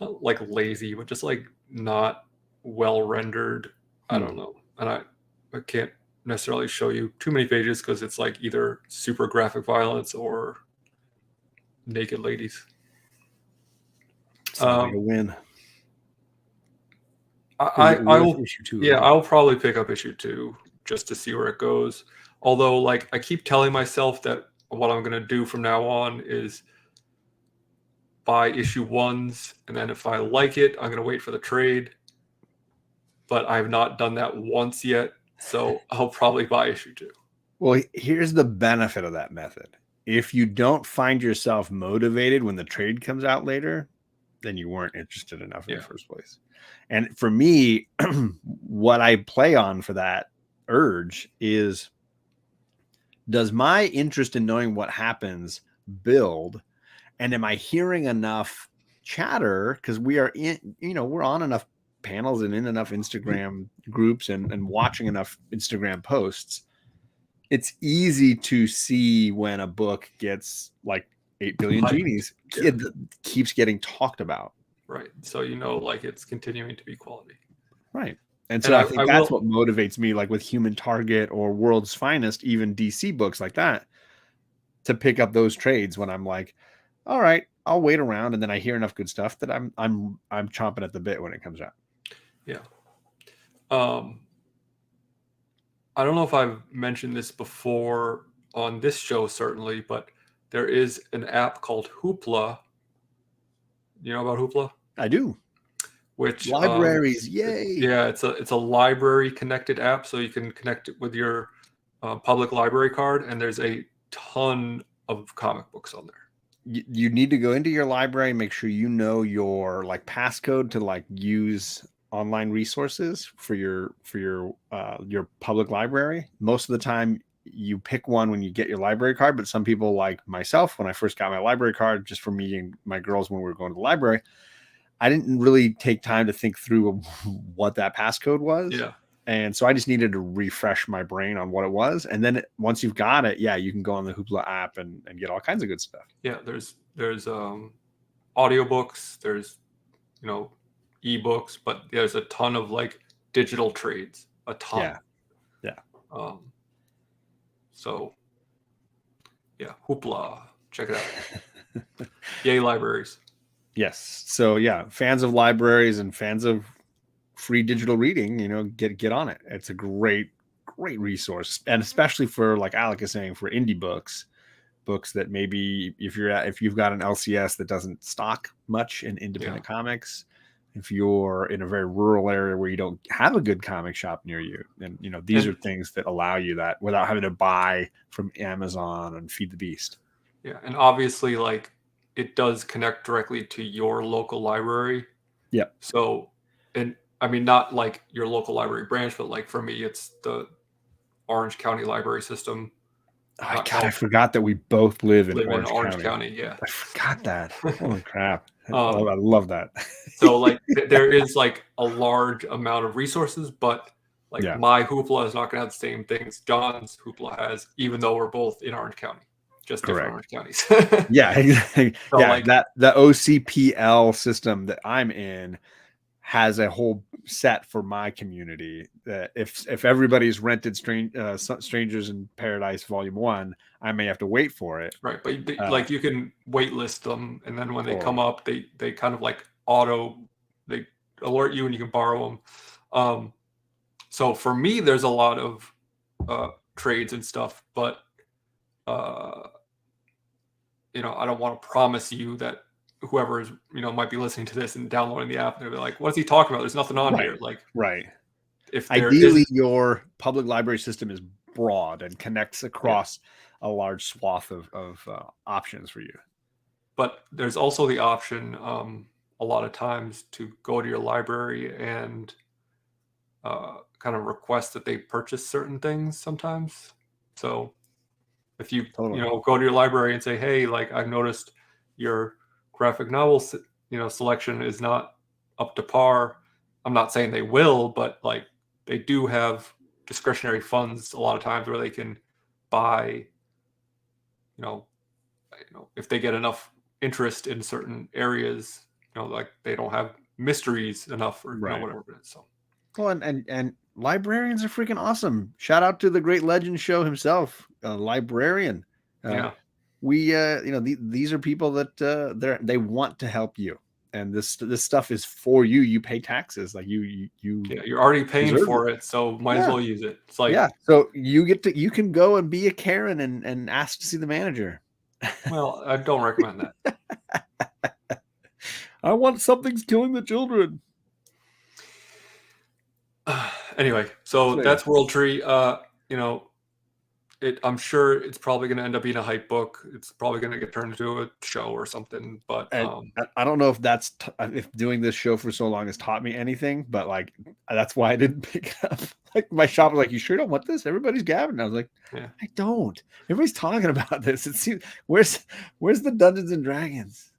not like lazy, but just like not well rendered. I don't know. And I can't necessarily show you too many pages because it's like either super graphic violence or naked ladies. Sounds like a win. I will issue 2. Yeah, right? I'll probably pick up issue 2 just to see where it goes. Although, like, I keep telling myself that what I'm going to do from now on is buy issue 1s, and then if I like it, I'm going to wait for the trade. But I've not done that once yet, so I'll probably buy issue 2. Well, here's the benefit of that method. If you don't find yourself motivated when the trade comes out later, then you weren't interested enough in the first place. And for me, what I play on for that urge is, does my interest in knowing what happens build? And am I hearing enough chatter? Because we are we're on enough panels and in enough Instagram groups and watching enough Instagram posts. It's easy to see when a book gets like 8 Billion Genies, it keeps getting talked about. Right. So, like, it's continuing to be quality. Right. And so I think that's what motivates me, like with Human Target or World's Finest, even DC books like that, to pick up those trades when I'm like, all right, I'll wait around, and then I hear enough good stuff that I'm chomping at the bit when it comes out. Yeah. I don't know if I've mentioned this before on this show, certainly, but there is an app called Hoopla. You know about Hoopla? I do. Which libraries, yay! Yeah, it's a library connected app, so you can connect it with your public library card, and there's a ton of comic books on there. You need to go into your library, make sure you know your like passcode to like use online resources for your public library. Most of the time you pick one when you get your library card, but some people, like myself, when I first got my library card, just for me and my girls when we were going to the library, I didn't really take time to think through what that passcode was. Yeah. And so I just needed to refresh my brain on what it was. And then once you've got it, you can go on the Hoopla app and get all kinds of good stuff. Yeah, there's audiobooks, there's ebooks, but there's a ton of like digital trades, a ton. Yeah. So yeah, Hoopla, check it out. Yay, libraries. Yes. So yeah, fans of libraries and fans of free digital reading, get on it. It's a great resource, and especially for, like Alec is saying, for indie books that maybe if you've got an LCS that doesn't stock much in independent comics, if you're in a very rural area where you don't have a good comic shop near you, and these are things that allow you that without having to buy from Amazon and Feed the Beast. Yeah, and obviously, like, it does connect directly to your local library. Yeah. So, and I mean, not like your local library branch, but like for me, it's the Orange County library system. Oh, God, I forgot that we both live in Orange County. Yeah, I forgot that. Holy crap! I love that. So, like, there is like a large amount of resources, but like my Hoopla is not going to have the same things John's Hoopla has, even though we're both in Orange County. Just different Orange counties. Yeah, exactly. So, like that, the OCPL system that I'm in has a whole set for my community. That if everybody's rented Strangers in Paradise Volume 1, I may have to wait for it. Right, but like you can wait list them, and then when they come up, they kind of like they alert you, and you can borrow them. So for me, there's a lot of trades and stuff, but I don't want to promise you that whoever is, might be listening to this and downloading the app, they'll be like, what's he talking about? There's nothing on here. Like, if ideally your public library system is broad and connects across a large swath of options for you. But there's also the option a lot of times to go to your library and kind of request that they purchase certain things sometimes. So if you go to your library and say, hey, like, I've noticed your graphic novel selection is not up to par. I'm not saying they will, but like they do have discretionary funds a lot of times where they can buy, if they get enough interest in certain areas, like they don't have mysteries enough or whatever it is. So, well, and librarians are freaking awesome. Shout out to the Great Legend Show himself, a librarian. we these are people that they want to help you, and this stuff is for you. You pay taxes, like you Yeah, you're already paying for it, so might as well use it. It's like, yeah, so you can go and be a Karen and ask to see the manager. well, I don't recommend that. I want Something's Killing the Children. Anyway, so that's World Tree. I'm sure it's probably going to end up being a hype book. It's probably going to get turned into a show or something. But I don't know if if doing this show for so long has taught me anything. But like, that's why I didn't pick it up. Like my shop was like, "You sure don't want this? Everybody's gabbing." And I was like, yeah. "I don't. Everybody's talking about this. It seems where's the Dungeons and Dragons?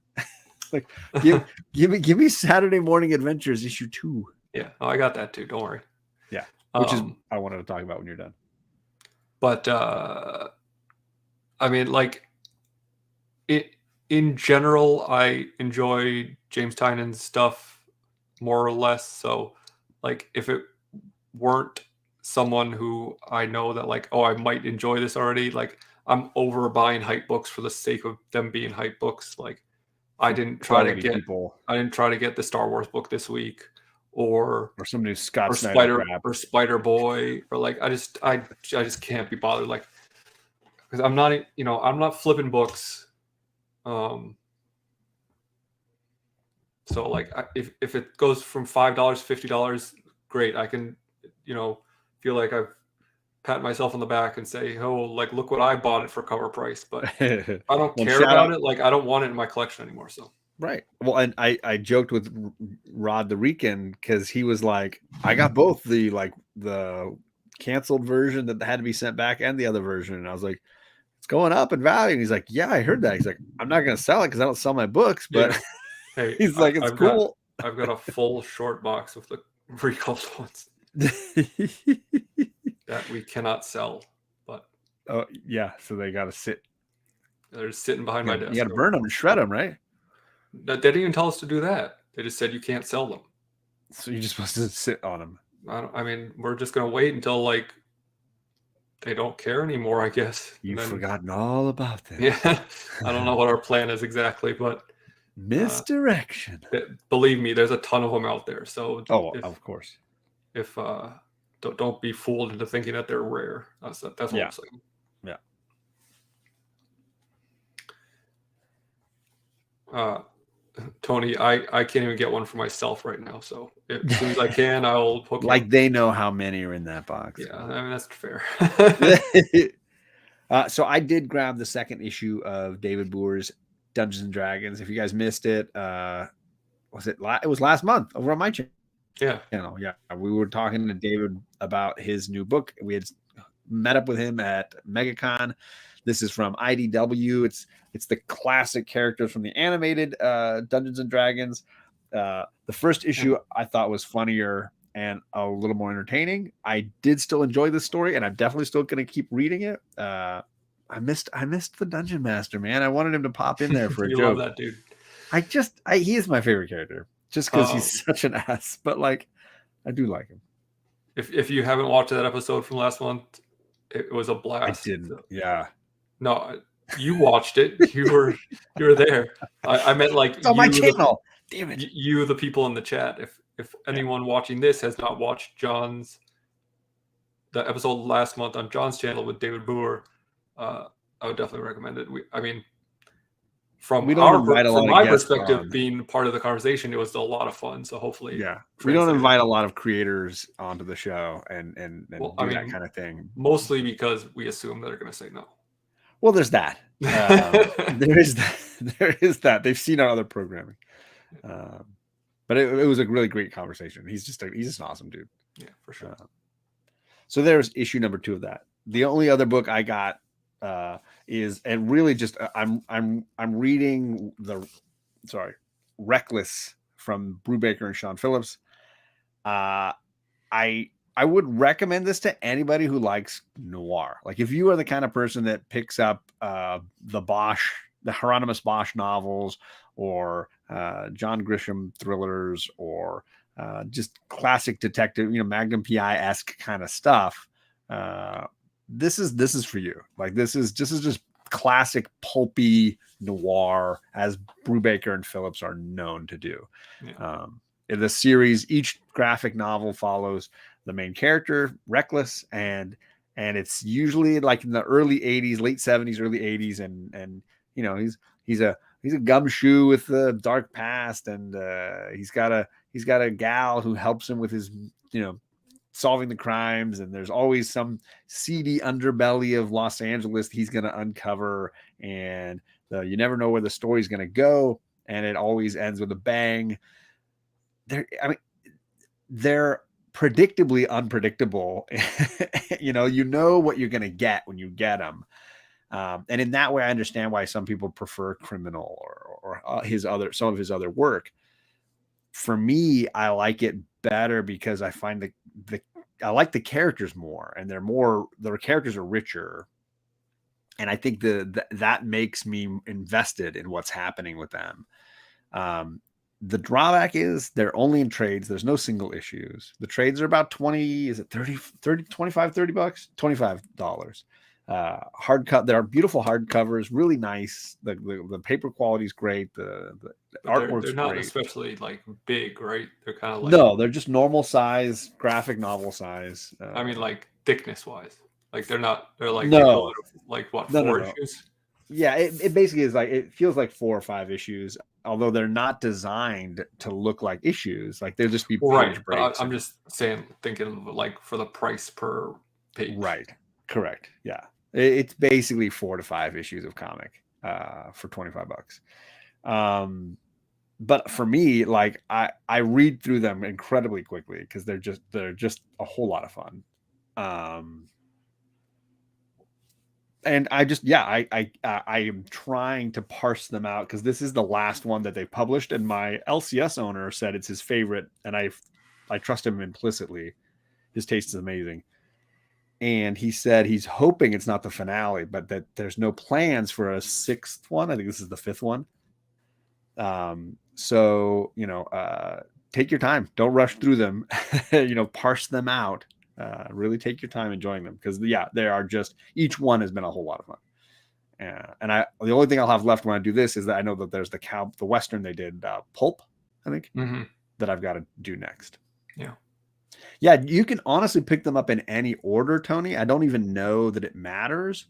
Like, give me Saturday Morning Adventures issue 2. Yeah, I got that too. Don't worry. Yeah, which is I wanted to talk about when you're done. But I mean, like, in general, I enjoy James Tynan's stuff more or less. So, like, if it weren't someone who I know that, like, oh, I might enjoy this already, like, I'm over buying hype books for the sake of them being hype books. Like, I didn't try to get the Star Wars book this week, or some new Scott Snyder or Spider Boy, or like I just can't be bothered, like, because I'm not flipping books. So like if it goes from $5 $50, great. I can feel like I've pat myself on the back and say, oh, like, look what I bought it for cover price. But I don't care about it. Like, I don't want it in my collection anymore. So right. Well, and I joked with Rod the Rican because he was like, I got both the canceled version that had to be sent back and the other version, and I was like, it's going up in value. And he's like, yeah, I heard that. He's like, I'm not going to sell it because I don't sell my books, but yeah. Hey, he's like, it's cool. I've got a full short box of the recalled ones that we cannot sell, but oh yeah, so they got to sit. They're sitting behind my desk. You got to burn them and shred them, right? They didn't even tell us to do that. They just said you can't sell them. So you're just supposed to sit on them. I mean, we're just gonna wait until like they don't care anymore, I guess. You've forgotten all about that. Yeah, I don't know what our plan is exactly, but misdirection. Believe me, there's a ton of them out there. So of course. If don't be fooled into thinking that they're rare. That's what I'm saying. Yeah. Tony, I can't even get one for myself right now. So as soon as I can, I'll hook like they know how many are in that box. Yeah, I mean, that's fair. So I did grab the second issue of David Boer's Dungeons and Dragons. If you guys missed it, it was last month over on my channel. Yeah. Yeah. We were talking to David about his new book. We had met up with him at MegaCon. This is from IDW. It's the classic characters from the animated Dungeons and Dragons. The first issue I thought was funnier and a little more entertaining. I did still enjoy this story, and I'm definitely still going to keep reading it. I missed the Dungeon Master, man. I wanted him to pop in there for a joke. Love that dude. He is my favorite character just because he's such an ass. But like, I do like him. If you haven't watched that episode from last month, it was a blast. I didn't. Yeah. No, you watched it. You were there. I meant like on my channel. Damn it. You, the people in the chat. If anyone watching this has not watched the episode last month on John's channel with David Boer, I would definitely recommend it. From my perspective, being part of the conversation, it was a lot of fun. So hopefully, we don't invite a lot of creators onto the show and do that kind of thing. Mostly because we assume they're going to say no. Well, there's that. There is that. They've seen our other programming, but it was a really great conversation. He's just an awesome dude. Yeah, for sure. So there's issue number 2 of that. The only other book I got is, and really just I'm reading Reckless from Brubaker and Sean Phillips. I would recommend this to anybody who likes noir. Like if you are the kind of person that picks up the Hieronymus Bosch novels, or John Grisham thrillers, or just classic detective, Magnum PI-esque kind of stuff. This is for you. Like this is just classic pulpy noir, as Brubaker and Phillips are known to do. Yeah. In the series, each graphic novel follows the main character, Reckless, and it's usually like in the early 80s, late 70s, early 80s, and you know, he's a gumshoe with a dark past, and he's got a gal who helps him with his, you know, solving the crimes, and there's always some seedy underbelly of Los Angeles he's going to uncover, and you never know where the story's going to go, and it always ends with a bang. They're predictably unpredictable. you know what you're going to get when you get them. And in that way, I understand why some people prefer Criminal or some of his other work. For me, I like it better because I find I like the characters more, and their characters are richer. And I think that makes me invested in what's happening with them. The drawback is they're only in trades. There's no single issues. The trades are about 20, is it 30, 25, $30, $25. Hardcover. There are beautiful hardcovers, really nice. The paper quality is great. The artwork's they're not great. especially like big, right? They're kind of like, no, they're just normal size, graphic novel size. I mean, like thickness wise, like they're like No. like what, No, 4 no. issues? Yeah, it basically is like, it feels like 4 or 5 issues, although they're not designed to look like issues. Like they'll just be page breaks. I'm just thinking of like for the price per page. Right. Correct. Yeah. It's basically 4 to 5 issues of comic for $25. But for me, like I read through them incredibly quickly because they're just a whole lot of fun. And I am trying to parse them out because this is the last one that they published, and my LCS owner said it's his favorite, and I trust him implicitly. His taste is amazing. And he said he's hoping it's not the finale, but that there's no plans for a 6th one. I think this is the 5th one. So, take your time. Don't rush through them. Parse them out. Really take your time enjoying them because, they are just, each one has been a whole lot of fun. And the only thing I'll have left when I do this is that I know that there's the Western they did, Pulp, I think, that I've got to do next. Yeah. Yeah, you can honestly pick them up in any order, Tony. I don't even know that it matters,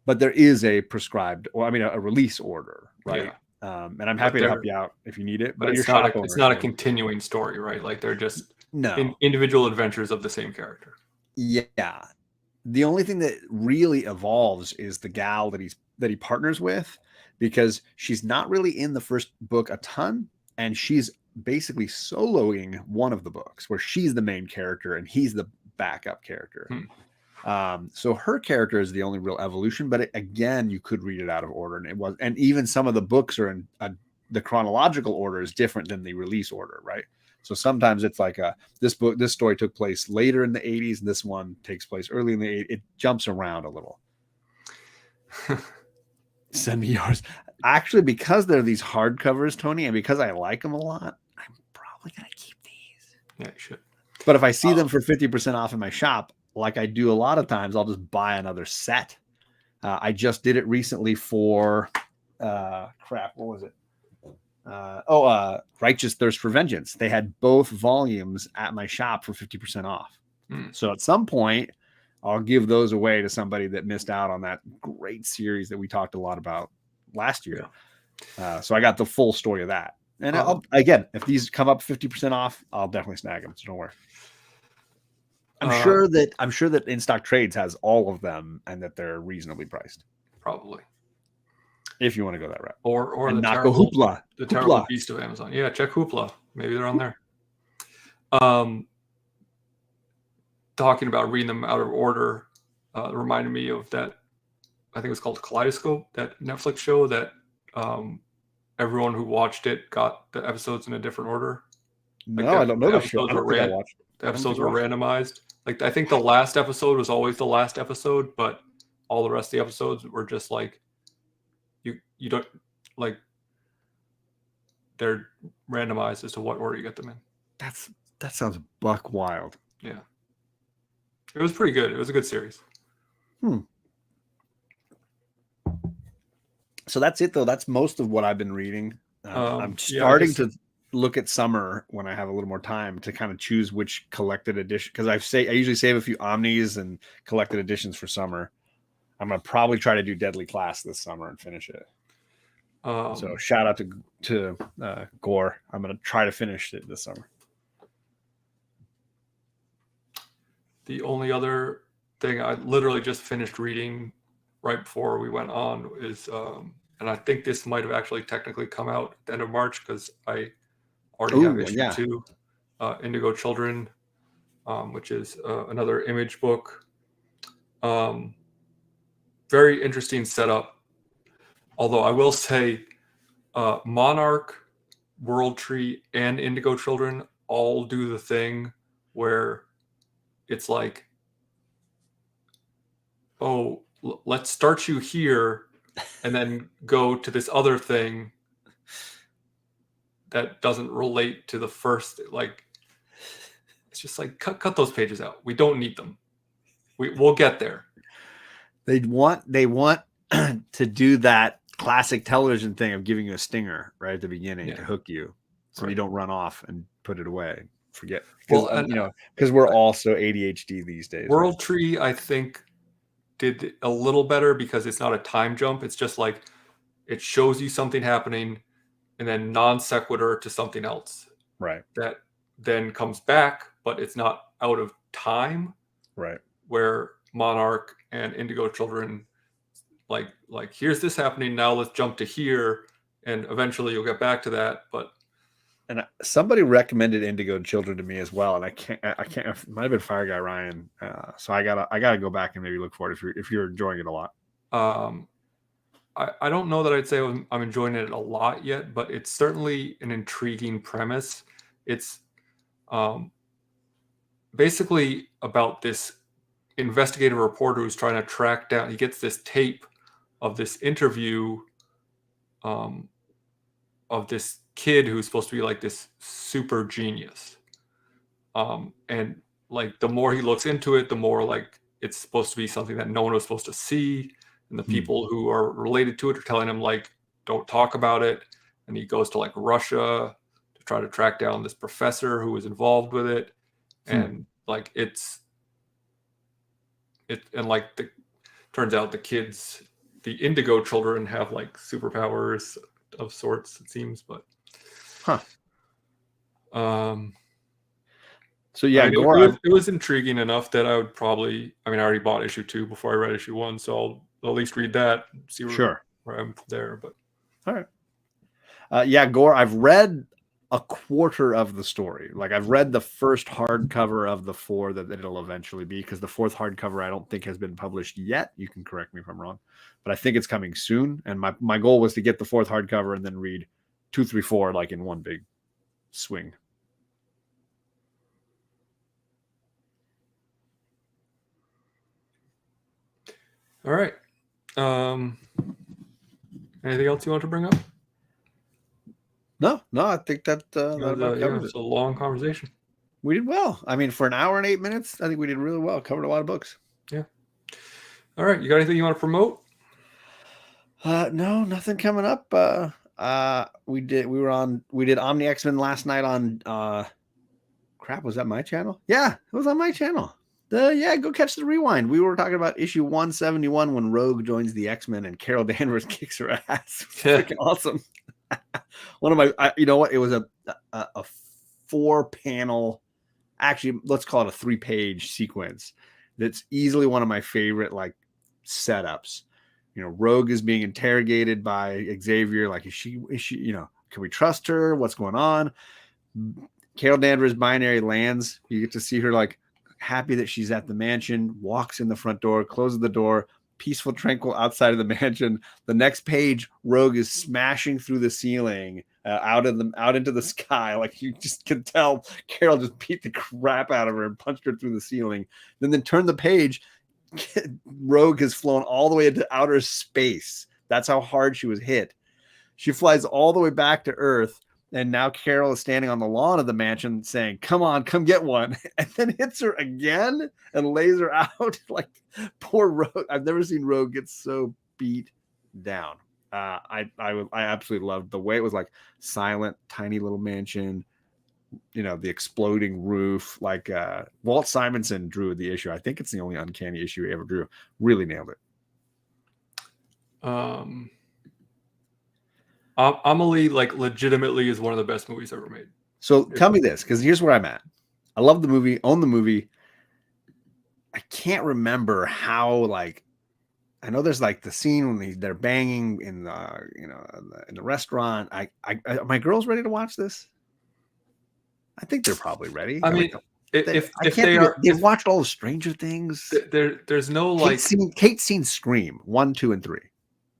but there is a prescribed, or a release order, right? Yeah. And I'm happy to help you out if you need it. But it's not a continuing story, right? Like they're just individual adventures of the same character. Yeah. The only thing that really evolves is the gal that he partners with, because she's not really in the first book a ton, and she's basically soloing one of the books where she's the main character and he's the backup character. So her character is the only real evolution, but again, you could read it out of order, and even some of the books are in the chronological order is different than the release order, right? So sometimes it's like this story took place later in the 80s, and this one takes place early in the 80s. It jumps around a little. Send me yours. Actually, because they're these hardcovers, Tony, and because I like them a lot, I'm probably going to keep these. Yeah, you should. But if I see them for 50% off in my shop, like I do a lot of times, I'll just buy another set. I just did it recently for, what was it? Righteous Thirst for Vengeance. They had both volumes at my shop for 50% off. So at some point, I'll give those away to somebody that missed out on that great series that we talked a lot about last year. Yeah. So I got the full story of that. And again, if these come up 50% off, I'll definitely snag them. So don't worry. I'm sure that In Stock Trades has all of them and that they're reasonably priced. Probably. If you want to go that route. Or and the not go Hoopla. The terrible beast of Amazon. Yeah, check Hoopla. Maybe they're on there. Talking about reading them out of order reminded me of that, I think it was called Kaleidoscope, that Netflix show that everyone who watched it got the episodes in a different order. No, I don't know the show. The episodes were randomized. Like I think the last episode was always the last episode, but all the rest of the episodes were just like you don't like, they're randomized as to what order you get them in. That sounds buck wild. Yeah. It was pretty good. It was a good series. So that's it, though. That's most of what I've been reading. I'm Yeah, I starting guess to look at summer when I have a little more time to kind of choose which collected edition, because I usually save a few omnis and collected editions for summer. I'm gonna probably try to do Deadly Class this summer and finish it. So shout out to Gore. I'm gonna try to finish it this summer. the only other thing I literally just finished reading right before we went on is, and I think this might have actually technically come out at the end of March because I already have issue 2, Indigo Children, which is another Image book. Very interesting setup. Although I will say, Monarch, World Tree, and Indigo Children all do the thing where it's like, oh, let's start you here and then go to this other thing that doesn't relate to the first. Like, it's just like, cut those pages out. We don't need them. We'll get there. They want to do that classic television thing of giving you a stinger right at the beginning to hook you, so you don't run off and put it away. Forget. Well, because we're all so ADHD these days. World Tree, I think, did a little better because it's not a time jump. It's just like it shows you something happening and then non sequitur to something else. Right. That then comes back, but it's not out of time. Right. Where Monarch and Indigo Children, like here's this happening, now let's jump to here, and eventually you'll get back to that. But somebody recommended Indigo Children to me as well, and I can't. It might have been Fire Guy Ryan. So I gotta go back and maybe look for it if you're enjoying it a lot. I don't know that I'd say I'm enjoying it a lot yet, but it's certainly an intriguing premise. It's basically about this investigative reporter who's trying to track down. He gets this tape of this interview of this kid who's supposed to be like this super genius. And like the more he looks into it, the more like it's supposed to be something that no one was supposed to see. And the people who are related to it are telling him like, don't talk about it. And he goes to like Russia to try to track down this professor who was involved with it. And like turns out the Indigo Children have like superpowers of sorts, it seems, but so yeah, it was intriguing enough that I would probably, I already bought issue 2 before I read issue 1, so I'll at least read that, see where I'm there. But all right. Gore, I've read a quarter of the story. Like I've read the first hardcover of the 4 that it'll eventually be, because the 4th hardcover I don't think has been published yet. You can correct me if I'm wrong, but I think it's coming soon. And my goal was to get the 4th hardcover and then read 2, 3, 4 like in one big swing. All right. Anything else you want to bring up? No, I think that was a long conversation. We did well. For an hour and 8 minutes, I think we did really well. Covered a lot of books. Yeah. All right. You got anything you want to promote? No, nothing coming up. We did Omni X-Men last night on crap, was that my channel? Yeah, it was on my channel. Go catch the rewind. We were talking about issue 171 when Rogue joins the X-Men and Carol Danvers kicks her ass. Freaking awesome. One of my, it was a 4-panel, actually, let's call it a 3-page sequence. That's easily one of my favorite like setups. Rogue is being interrogated by Xavier. Like, is she, can we trust her? What's going on? Carol Danvers binary lands. You get to see her like happy that she's at the mansion, walks in the front door, closes the door, peaceful, tranquil outside of the mansion. The next page, Rogue is smashing through the ceiling out into the sky. Like you just can tell Carol just beat the crap out of her and punched her through the ceiling. Then turn the page, Rogue has flown all the way into outer space. That's how hard she was hit. She flies all the way back to Earth. And now Carol is standing on the lawn of the mansion saying, come on, come get one. And then hits her again and lays her out. Like, poor Rogue. I've never seen Rogue get so beat down. I absolutely loved the way it was like silent, tiny little mansion. The exploding roof. Like Walt Simonson drew the issue. I think it's the only uncanny issue he ever drew. Really nailed it. Amelie, like, legitimately is one of the best movies ever made. So tell me this, because here's where I'm at. I love the movie, own the movie. I can't remember how, like, I know there's like the scene when they're banging in the, in the restaurant. My girls ready to watch this? I think they're probably ready. I mean, if they've watched all the Stranger Things. There's no like Kate's seen Scream 1, 2, and 3.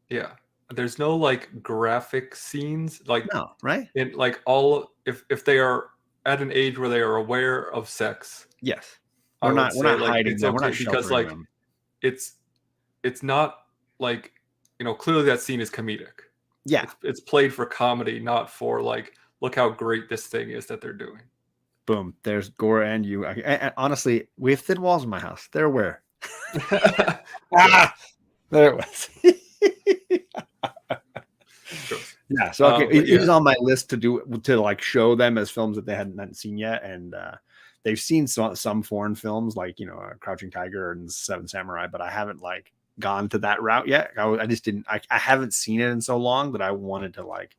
Yeah, there's no like graphic scenes like no, right? In like all if they are at an age where they are aware of sex. Yes, we're not hiding them. Okay, we're not because like them. It's not like, clearly that scene is comedic. Yeah, it's played for comedy, not for like, look how great this thing is that they're doing. Boom, there's gore and you. And honestly, we have thin walls in my house. They're aware. There it was. Yeah, so okay, it is on my list to like show them as films that they hadn't seen yet, and they've seen some foreign films like Crouching Tiger and Seven Samurai, but I haven't like gone to that route yet. I just didn't. I haven't seen it in so long that I wanted to like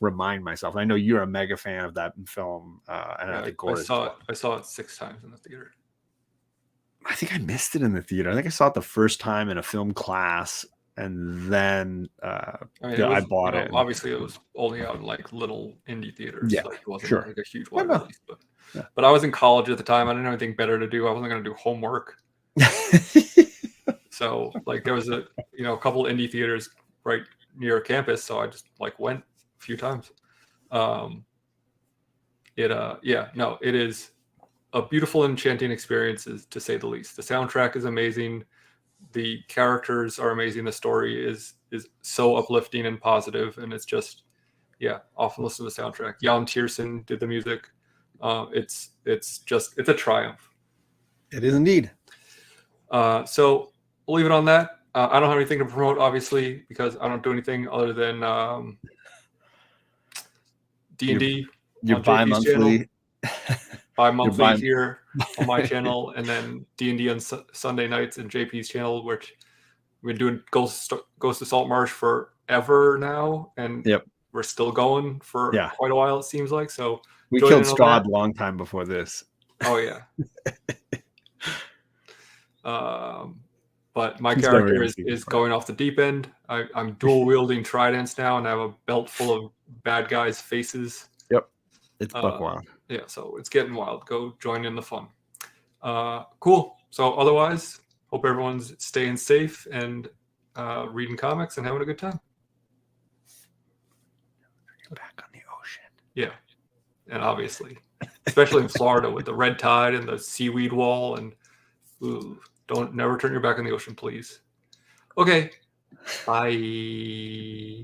remind myself. I know you're a mega fan of that film, and I think I saw it 6 times in the theater. I think I missed it in the theater. I think I saw it the first time in a film class, and then I bought it. Obviously, it was only out in like little indie theaters. Yeah, like it wasn't sure. like a huge wide release. But I was in college at the time. I didn't have anything better to do. I wasn't going to do homework. So like there was a couple indie theaters right near campus, so I just like went a few times. It is a beautiful, enchanting experience, to say the least. The soundtrack is amazing. The characters are amazing. The story is so uplifting and positive, and it's just, often listen to the soundtrack. Jan Tiersen did the music. It's a triumph. It is indeed. So we'll leave it on that. I don't have anything to promote, obviously, because I don't do anything other than D&D. Your bi-monthly. Bi-monthly here on my channel, and then D&D on Sunday nights in JP's channel, which we've been doing Ghost of Saltmarsh forever now, and we're still going for quite a while, it seems like. So we killed Strahd a long time before this. Oh yeah. But my character is going off the deep end. I'm dual wielding tridents now, and I have a belt full of bad guys' faces. Yep, it's buck wild. Yeah, so it's getting wild. Go join in the fun. Cool. So otherwise, hope everyone's staying safe and reading comics and having a good time. Back on the ocean. Yeah, and obviously, especially in Florida with the red tide and the seaweed wall, and never turn your back on the ocean, please. Okay. Bye.